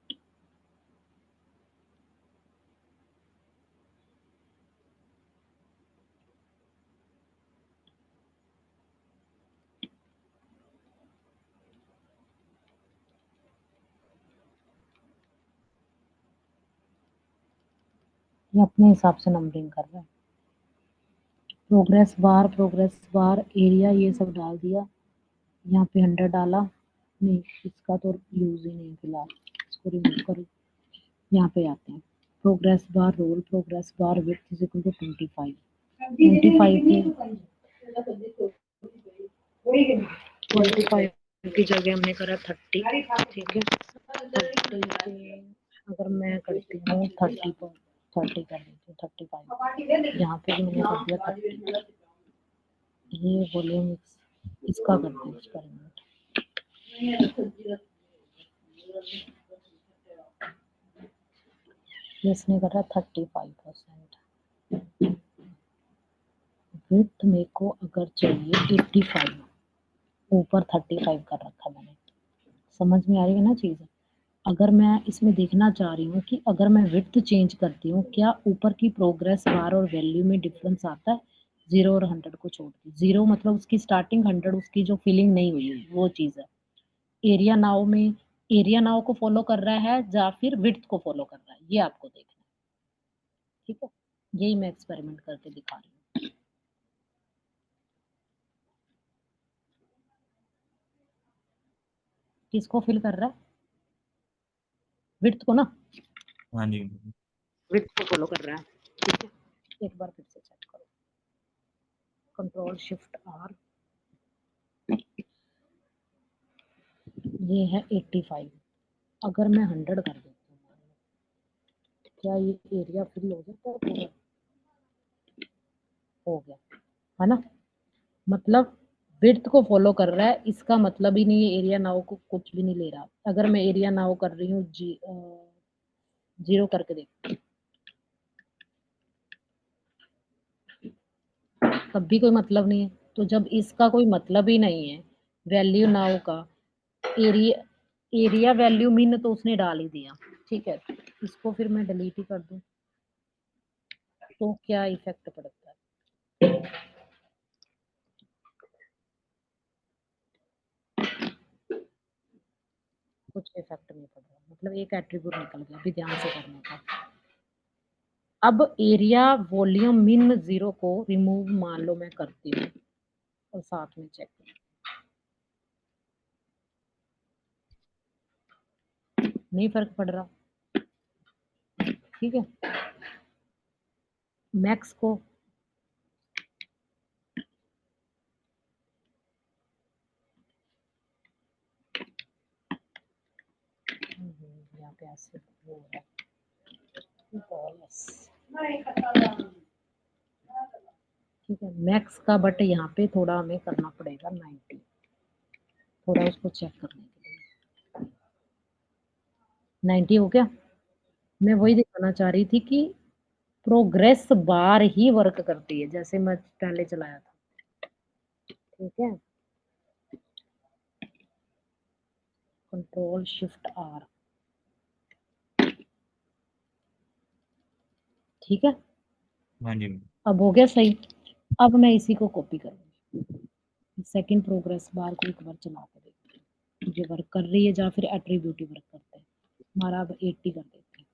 ये अपने हिसाब से नंबरिंग कर रहा है। प्रोग्रेस बार, एरिया ये सब डाल दिया। यहाँ पे 100 डाला, नहीं इसका तो यूज ही नहीं फिलहाल, इसको रिमूव करो। यहाँ पे आते हैं, progress bar role, progress bar width is equal to 25। 25 की जगह हमने करा 30। ठीक है, 30 के अगर मैं करती हूँ 30 पर 30 कर देती हूँ, 35 यहाँ पे भी मैंने कर दिया 30। ये वॉल्यूम इसका करते हैं एक्सपेरिमेंट। इसने करा 35%। विड्थ मेरे को अगर चाहिए 85, ऊपर 35 कर रखा मैंने। समझ में आ रही है ना चीज़? अगर मैं इसमें देखना चाह रही हूँ कि अगर मैं विड्थ चेंज करती हूँ क्या ऊपर की प्रोग्रेस बार और वैल्यू में डिफरेंस आता है? 0 और 100 को छोड़ के। 0 मतलब उसकी स्टार्टिंग, 100 उसकी जो फीलिंग नहीं हुई है वो चीज़ है। एरिया नाउ में एरिया नाउ को फॉलो कर रहा है या फिर विड्थ को फॉलो कर रहा है, ये आपको देखना है। ठीक है, यही मैं एक्सपेरिमेंट करके दिखा रही हूँ। किसको फिल कर रहा है? विड्थ को ना, हाँ जी। विड्थ को फॉलो कर रहा है। ठीक है, एक बार फिर से चेक करो, कंट्रोल शिफ्ट आर, ये है 85। अगर मैं 100 कर देती हूँ, क्या ये एरिया फिल हो जाता है पूरा? हो गया, है ना? मतलब विड्थ को फॉलो कर रहा है, इसका मतलब ही नहीं है एरिया नाउ को कुछ भी नहीं ले रहा। अगर मैं एरिया नाउ कर रही हूँ 0 करके देख, तब भी कोई मतलब नहीं है। तो जब इसका कोई मतलब ही नहीं है वैल्यू नाउ का, एरिया एरिया वैल्यू मिन तो उसने डाल ही दिया। ठीक है, इसको फिर मैं डिलीट ही कर दूं तो क्या इफेक्ट पड़ता है? कुछ इफेक्ट नहीं पड़ रहा, मतलब एक एट्रीब्यूट निकल गया। अभी ध्यान से करने का। अब एरिया वॉल्यूम मिन 0 को रिमूव मान लो मैं करती हूँ और साथ में चेक, नहीं फर्क पड़ रहा। ठीक है, मैक्स को यहाँ पे ऐसे हो रहा है। ठीक है, मैक्स का, बट यहाँ पे थोड़ा हमें करना पड़ेगा 90, थोड़ा उसको चेक करने के लिए। 90 हो गया। मैं वही दिखाना चाह रही थी कि प्रोग्रेस बार ही वर्क करती है, जैसे मैं पहले चलाया था। ठीक है, कंट्रोल शिफ्ट आर। ठीक है, हाँ जी। अब हो गया सही। अब मैं इसी को कॉपी करूंगी, सेकंड प्रोग्रेस बार को एक बार चला के देखते हैं मुझे वर्क कर रही है या फिर एट्रीब्यूट वर्क करते हैं। हमारा अब 80 कर देते हैं।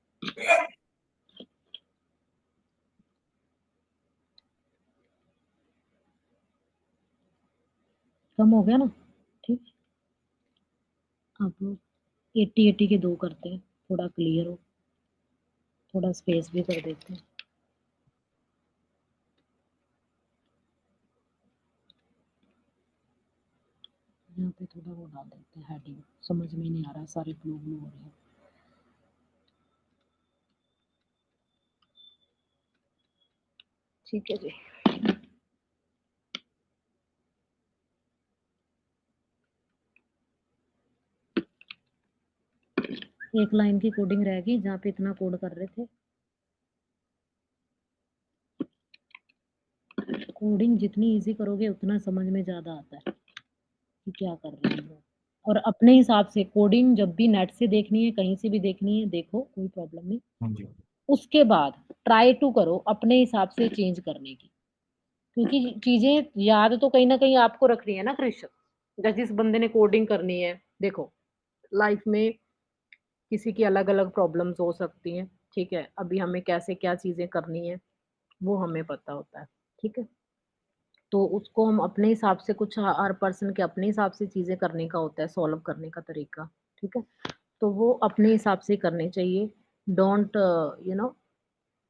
कम हो गया ना। ठीक, अब 80 के 2 करते हैं, थोड़ा क्लियर हो, थोड़ा स्पेस भी कर देते हैं। यहाँ पे थोड़ा वो डाल देते हैं हेडिंग, समझ में नहीं आ रहा, सारे ब्लू ब्लू हो रहे हैं। ठीक है जी। एक लाइन की कोडिंग रहेगी जहाँ पे इतना कोड कर रहे थे। कोडिंग जितनी इजी करोगे उतना समझ में ज्यादा आता है कि क्या कर रहे हैं लोग। और अपने हिसाब से कोडिंग जब भी नेट से देखनी है, कहीं से भी देखनी है, देखो कोई प्रॉब्लम नहीं। हाँ जी। उसके बाद ट्राई टू करो अपने हिसाब से चेंज करने की, क्योंकि चीजें याद तो कहीं ना कहीं आपको रखनी है ना कृष्ण। जैसे जिस बंदे ने कोडिंग करनी है, देखो लाइफ में किसी की अलग अलग प्रॉब्लम्स हो सकती हैं। ठीक है, अभी हमें कैसे क्या चीजें करनी है वो हमें पता होता है। ठीक है, तो उसको हम अपने हिसाब से, कुछ हर पर्सन के अपने हिसाब से चीजें करने का होता है, सॉल्व करने का तरीका। ठीक है, तो वो अपने हिसाब से करने चाहिए। डोंट यू नो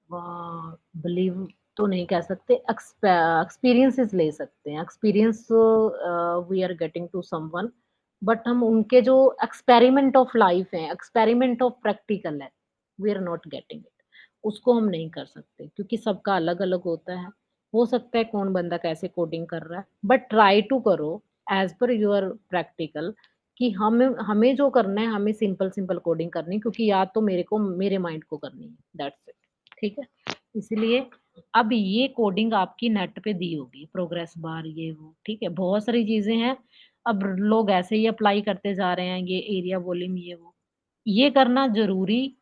बिलीव तो नहीं कह सकते, एक्सपीरियंसेस ले सकते हैं। Experience we are getting to someone, but हम उनके जो एक्सपेरिमेंट ऑफ लाइफ है, एक्सपेरिमेंट ऑफ प्रैक्टिकल है, we are not getting it. उसको हम नहीं कर सकते क्योंकि सबका अलग अलग होता है। हो सकता है कौन बंदा कैसे कोडिंग कर रहा है, बट ट्राई टू करो एज पर योर प्रैक्टिकल, कि हमें जो करना है, हमें सिंपल सिंपल कोडिंग करनी है, क्योंकि याद तो मेरे माइंड को करनी है, दैट्स इट। ठीक है, इसलिए अब ये कोडिंग आपकी नेट पे दी होगी, प्रोग्रेस बार ये वो। ठीक है, बहुत सारी चीजें हैं। अब लोग ऐसे ही अप्लाई करते जा रहे हैं, ये एरिया वॉल्यूम ये वो, ये करना जरूरी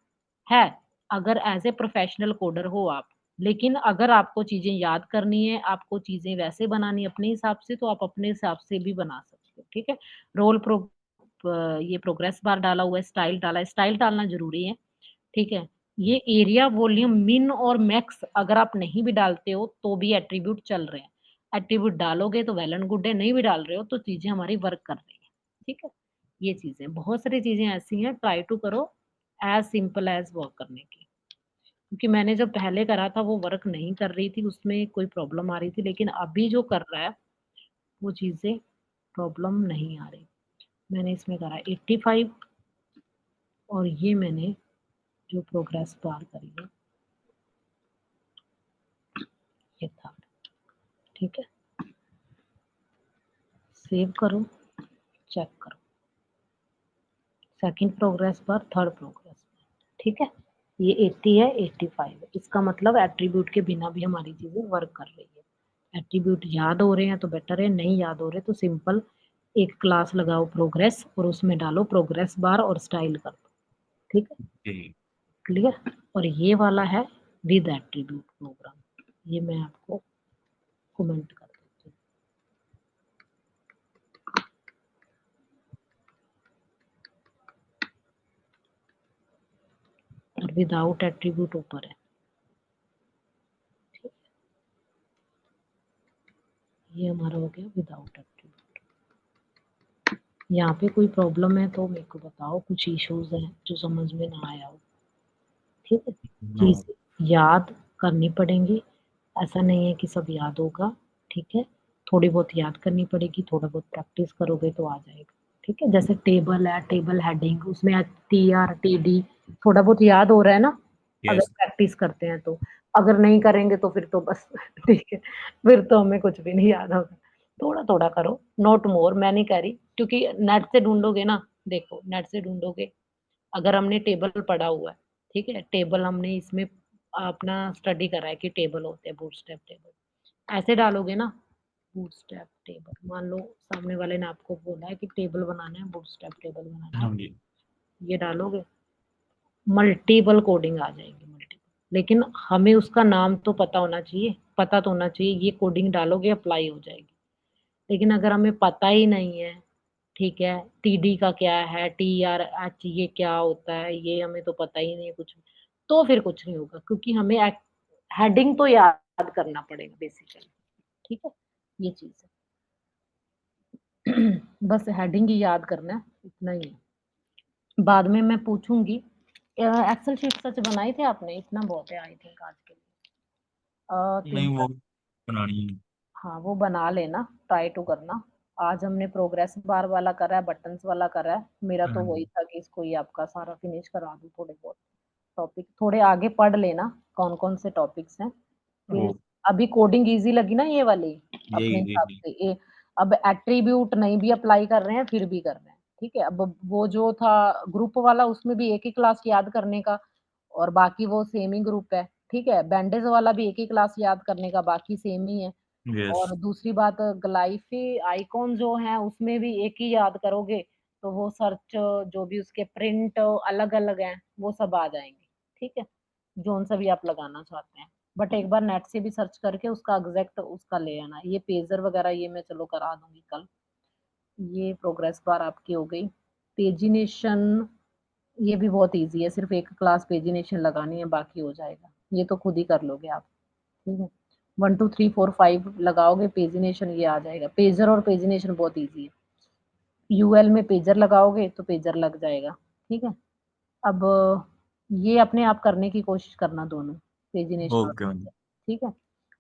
है अगर एज ए प्रोफेशनल कोडर हो आप। लेकिन अगर आपको चीजें याद करनी है, आपको चीजें वैसे बनानी है अपने हिसाब से, तो आप अपने हिसाब से भी बना सकते हो। ठीक है, रोल प्रो ये प्रोग्रेस बार डाला हुआ है, स्टाइल डाला है, स्टाइल डालना जरूरी है। ठीक है, ये एरिया वॉल्यूम मिन और मैक्स अगर आप नहीं भी डालते हो तो भी एट्रीब्यूट चल रहे हैं। एट्रीब्यूट डालोगे तो वेल एंड गुड है, नहीं भी डाल रहे हो तो चीजें हमारी वर्क कर रही है। ठीक है, ये चीजें, बहुत सारी चीजें ऐसी हैं, ट्राई टू करो एज सिंपल एज वर्क करने की। क्योंकि मैंने जो पहले करा था वो वर्क नहीं कर रही थी, उसमें कोई प्रॉब्लम आ रही थी, लेकिन अभी जो कर रहा है वो चीजें प्रॉब्लम नहीं आ रही। मैंने इसमें करा 85, और ये मैंने जो प्रोग्रेस बार करी है ये था। ठीक है, सेव करो, चेक करो, सेकंड प्रोग्रेस पर, थर्ड प्रोग्रेस पर। ठीक है, ये 80 है, 85 है, इसका मतलब एट्रीब्यूट के बिना भी हमारी चीजें वर्क कर रही है। एट्रीब्यूट याद हो रहे हैं तो बेटर है, नहीं याद हो रहे तो सिंपल एक क्लास लगाओ प्रोग्रेस और उसमें डालो प्रोग्रेस बार और स्टाइल कर दो। ठीक है, जी। क्लियर। और ये वाला है विद एट्रीब्यूट प्रोग्राम, ये मैं आपको कमेंट कर देती हूँ, और विदाउट एट्रीब्यूट ऊपर है। ठीक, ये हमारा हो गया विदाउट एट्रीब्यूट। यहाँ पे कोई प्रॉब्लम है तो मेरे को बताओ, कुछ इश्यूज हैं जो समझ में ना आया हो। ठीक है, नो। चीज याद करनी पड़ेंगी, ऐसा नहीं है कि सब याद होगा। ठीक है, थोड़ी बहुत याद करनी पड़ेगी, थोड़ा बहुत प्रैक्टिस करोगे तो आ जाएगा। ठीक है, जैसे टेबल है, टेबल हेडिंग, उसमें TR TD थोड़ा बहुत याद हो रहा है ना, अगर यस। प्रैक्टिस करते हैं तो। अगर नहीं करेंगे तो फिर तो बस ठीक है, फिर तो हमें कुछ भी नहीं याद होगा। थोड़ा-थोड़ा करो, नॉट मोर, मैं नहीं कह रही, क्योंकि नेट से ढूँढोगे ना, देखो नेट से ढूँढोगे, अगर हमने टेबल पढ़ा हुआ है, ठीक है? टेबल हमने इसमें अपना स्टडी करा है कि टेबल होते हैं, बूटस्ट्रैप टेबल। ऐसे डालोगे ना, बूटस्ट्रैप टेबल, मान लो सामने वाले ने आपको बोला है कि टेबल बनाना है, बूटस्ट्रैप टेबल बनाना है, हाँ जी। ये डालोगे, मल्टीपल कोडिंग आ जाएगी, मल्टीपल। लेकिन हमें उसका नाम तो पता होना चाहिए, पता तो होना चाहिए, ये कोडिंग डालोगे अप्लाई हो जाएगी। लेकिन अगर हमें पता ही नहीं है, ठीक है, टीडी का क्या है, टीआरएच ये क्या होता है, ये हमें तो पता ही नहीं है कुछ, तो फिर कुछ नहीं होगा, क्योंकि हमें हेडिंग तो याद करना पड़ेगा बेसिकली, ठीक है, ये चीज है। बस हेडिंग ही याद करना है, इतना ही है। बाद में मैं पूछूंगी, एक्सेल शीट सच बनाई थे आपने? इतना बहुत है आई थिंक आज के लिए, नहीं, तीन वो चार। बनानी है। हाँ, वो बना लेना, ट्राई टू करना। आज हमने प्रोग्रेस बार वाला करा है, बटन्स वाला करा है। मेरा हाँ तो वही जी। था कि इसको ही आपका सारा फिनिश करा दूँ, थोड़े बहुत टॉपिक थोड़े आगे पढ़ लेना, कौन-कौन से टॉपिक्स हैं। फिर ओ, अभी कोडिंग ईज़ी लगी ना ये वाली? ये अपने हिसाब इजी। से ये अब एट्रिब्यूट नहीं भी अप्लाई कर रहे हैं, फिर भी कर रहे हैं, ठीक है? अब वो जो था ग्रुप वाला, उसमें भी एक ही क्लास याद करने का और बाकी वो सेम ही ग्रुप है, ठीक है? बैंडेज वाला भी एक ही क्लास याद करने का, बाकी सेम ही है। यस। और दूसरी बात, ग्लाइफी आइकॉन जो है उसमें भी एक ही याद करोगे, तो वो सर्च जो भी उसके प्रिंट अलग-अलग हैं, वो सब आ जाएँगे, ठीक है? जौन-सा भी आप लगाना चाहते हैं। बट एक बार नेट से भी सर्च करके उसका एग्ज़ैक्ट उसका ले आना। ये पेजर वगैरह ये मैं चलो करा दूँगी कल। ये प्रोग्रेस बार आपकी हो गई। पेजिनेशन ये भी बहुत ईज़ी है, सिर्फ़ एक क्लास पेजिनेशन लगानी है, बाकी हो जाएगा। ये तो खुद ही कर लोगे आप, ठीक है? 1, 2, 3, 4, 5 लगाओगे पेजिनेशन ये आ जाएगा। पेजर और पेजिनेशन बहुत ईज़ी है। यूएल में पेजर लगाओगे तो पेजर लग जाएगा, ठीक है? अब ये अपने आप करने की कोशिश करना दोनों, पेजिनेशन और ओके मैम। पेजर, ठीक है?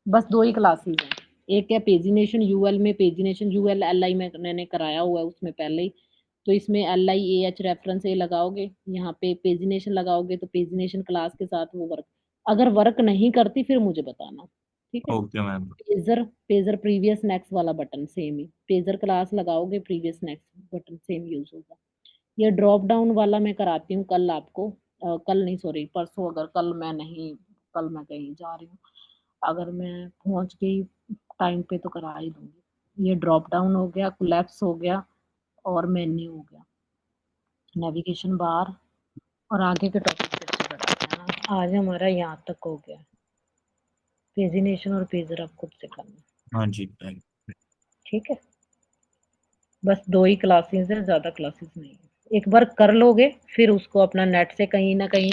बस 2 ही क्लासेस हैं। एक है पेजिनेशन, यूएल में पेजिनेशन, यूएल एलआई में मैंने कराया हुआ है उसमें पहले ही। तो इसमें एलआईएएच रेफरेंस ए लगाओगे, यहाँ पे पेजिनेशन लगाओगे तो पेजिनेशन क्लास के साथ वो वर्क, अगर वर्क नहीं करती फिर मुझे बताना, ठीक है? Okay ma'am. Pager pager previous next वाला बटन सेम ही, पेजर क्लास लगाओगे previous next button same use होगा। ये ड्रॉप डाउन वाला मैं कराती हूँ कल आपको, कल नहीं सॉरी परसों, अगर कल मैं नहीं, कल मैं कहीं जा रही हूँ, अगर मैं पहुँच गई टाइम पे तो करा ही दूँगी। ये ड्रॉप डाउन हो गया, कोलैप्स हो गया और मेन्यू हो गया, नेविगेशन बार और आगे के टॉपिक फिर से बढ़ाते हैं। आज हमारा यहाँ तक हो गया, पेजिनेशन और पेजर आप खुद से करना, हाँ जी thank ठीक है? बस 2 ही क्लासेस हैं, ज़्यादा क्लासेस नहीं है। एक बार कर लोगे, फिर उसको अपना नेट से कहीं न कहीं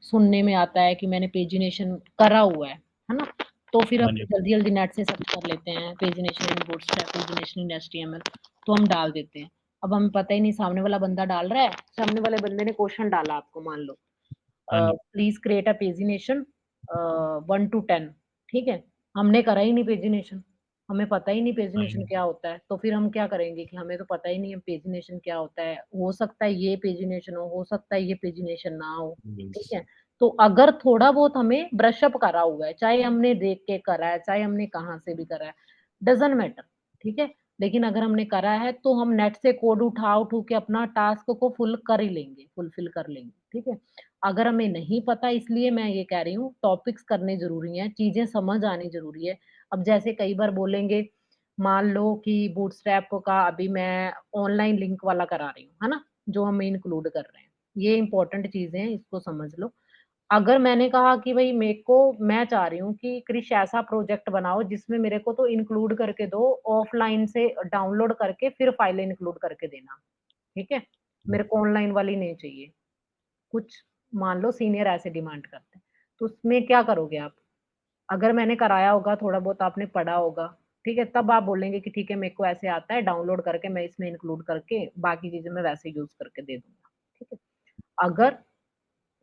सुनने में आता है कि मैंने पेजिनेशन करा हुआ है ना? तो फिर हाँ हम जी। जल्दी-जल्दी नेट से सर्च कर लेते हैं, पेजिनेशन इन बूटस्ट्रैप, पेजिनेशन इन एचटीएमएल, तो हम डाल देते हैं। अब हमें पता ही नहीं सामने वाला बंदा डाल रहा है, सामने वाले बंदे ने क्वेश्चन डाला आपको, मान लो हाँ जी। Please create a pagination 1 to 10, ठीक है? हमने करा ही नहीं पेजिनेशन, हमें पता ही नहीं हाँ पेजिनेशन जी। क्या होता है, तो फिर हम क्या करेंगे कि हमें तो पता ही नहीं है पेजिनेशन क्या होता है, हो सकता है ये पेजिनेशन हो सकता है ये पेजिनेशन ना हो, ठीक यस। है? तो अगर थोड़ा बहुत हमें ब्रश अप करा हुआ है, चाहे हमने देख के करा है, चाहे हमने कहाँ से भी करा है, डज़न्ट मैटर, ठीक है? लेकिन अगर हमने करा है तो हम नेट से कोड उठा-उठू के अपना टास्क को फुल कर ही लेंगे, फुलफिल कर लेंगे, ठीक है? अगर हमें नहीं पता, इसलिए मैं ये कह रही हूँ टॉपिक्स करने ज़रूरी हैं, चीज़ें समझ आनी ज़रूरी है। अब जैसे कई बार बोलेंगे, मान लो कि बूटस्ट्रैप का अभी मैं ऑनलाइन लिंक वाला करा रही हूँ, है ना? जो हम इंक्लूड कर रहे हैं। ये इम्पोर्टेंट चीज़ें हैं, इसको समझ लो। अगर मैंने कहा कि भई मैं चाह रही हूँ कि कृष ऐसा प्रोजेक्ट बनाओ जिसमें मेरे को तो इंक्लूड करके दो, ऑफलाइन से डाउनलोड करके फिर फाइलें इंक्लूड करके देना, ठीक है? मेरे को ऑनलाइन वाली नहीं चाहिए। कुछ मान लो सीनियर ऐसे डिमांड करते हैं, तो उसमें क्या करोगे आप? अगर मैंने कराया होगा, थोड़ा बहुत आपने पढ़ा होगा, ठीक है? तब आप बोलेंगे कि ठीक है मेरे को ऐसे आता है, डाउनलोड करके मैं इसमें इंक्लूड करके बाकी चीज़ें मैं वैसे यूज़ करके दे दूँगा, ठीक है? अगर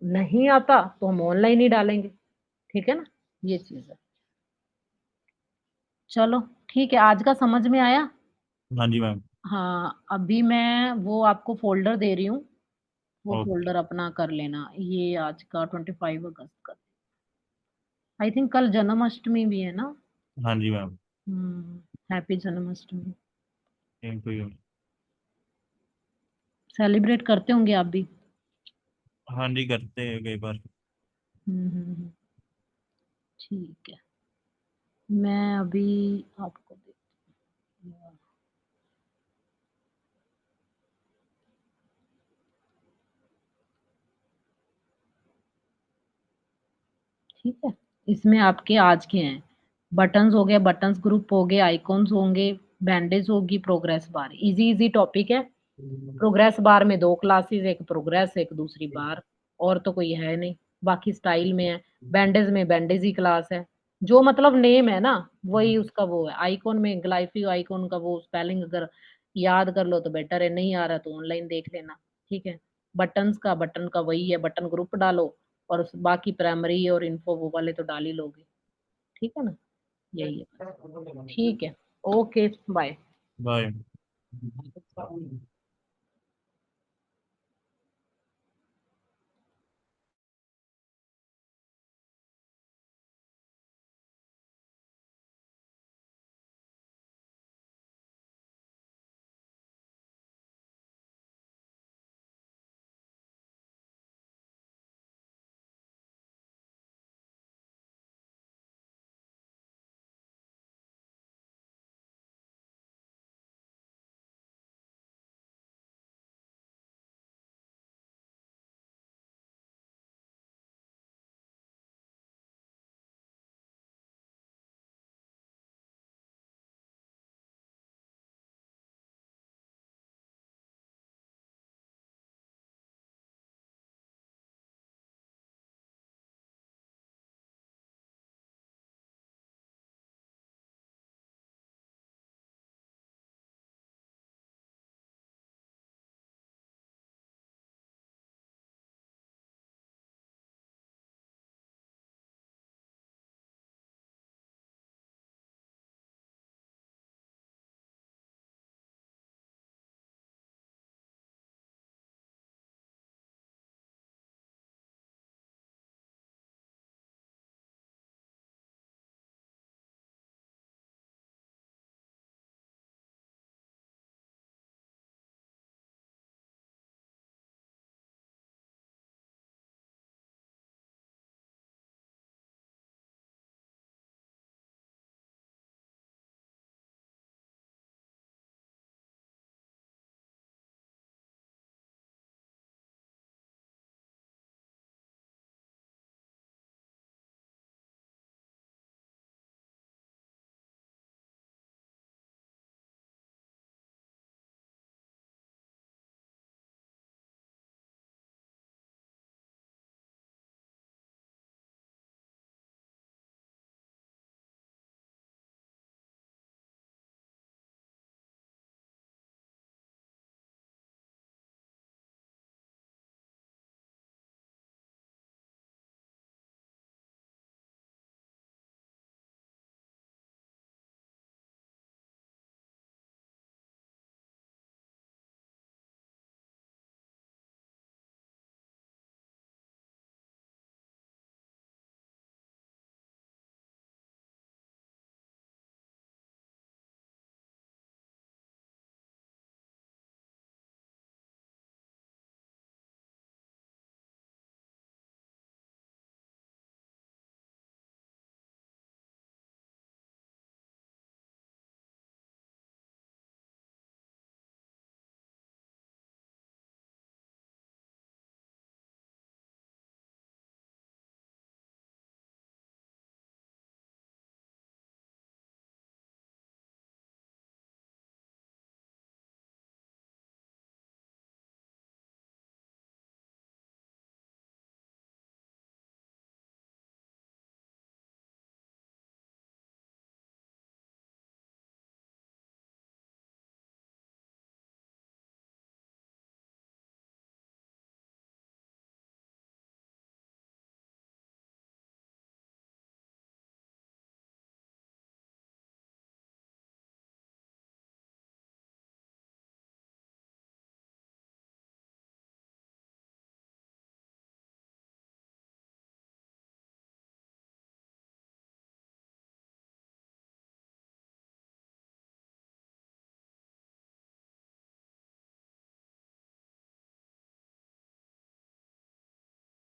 नहीं आता तो हम ऑनलाइन ही डालेंगे, ठीक है ना? ये चीज़ है। चलो ठीक है, आज का समझ में आया? हाँ जी मैम। हाँ, अभी मैं वो आपको फ़ोल्डर दे रही हूँ, वो ओके। फ़ोल्डर अपना कर लेना। ये आज का 25 अगस्त का। आई थिंक कल जन्माष्टमी भी है ना। हाँ जी ma'am. Happy Janmashtami. Thank you. Celebrate करते होंगे आप भी। हाँ जी, करते हैं कई बार। ठीक है, मैं अभी आपको देखती हूँ। ठीक है, इसमें आपके आज के हैं, बटन्स हो गए, बटन्स ग्रुप हो गए, आइकॉन्स होंगे, बैंडेज होगी, progress bar. Easy easy topic है। प्रोग्रेस बार में 2 क्लासेस, एक प्रोग्रेस एक दूसरी बार, और तो कोई है नहीं। बाकी स्टाइल में है। बैंडेज में बैंडेज ही क्लास है, जो मतलब नेम है ना वही उसका वो है। आइकॉन में ग्लाइफी आइकॉन का वो स्पेलिंग अगर याद कर लो तो बेटर है, नहीं आ रहा तो ऑनलाइन देख लेना। ठीक है, बटन्स का बटन का वही है, बटन ग्रुप डालो, और बाकी प्राइमरी और इन्फो वो वाले तो डाल ही लोगे। ठीक है ना, यही है। ठीक है, ओके बाय। बाय।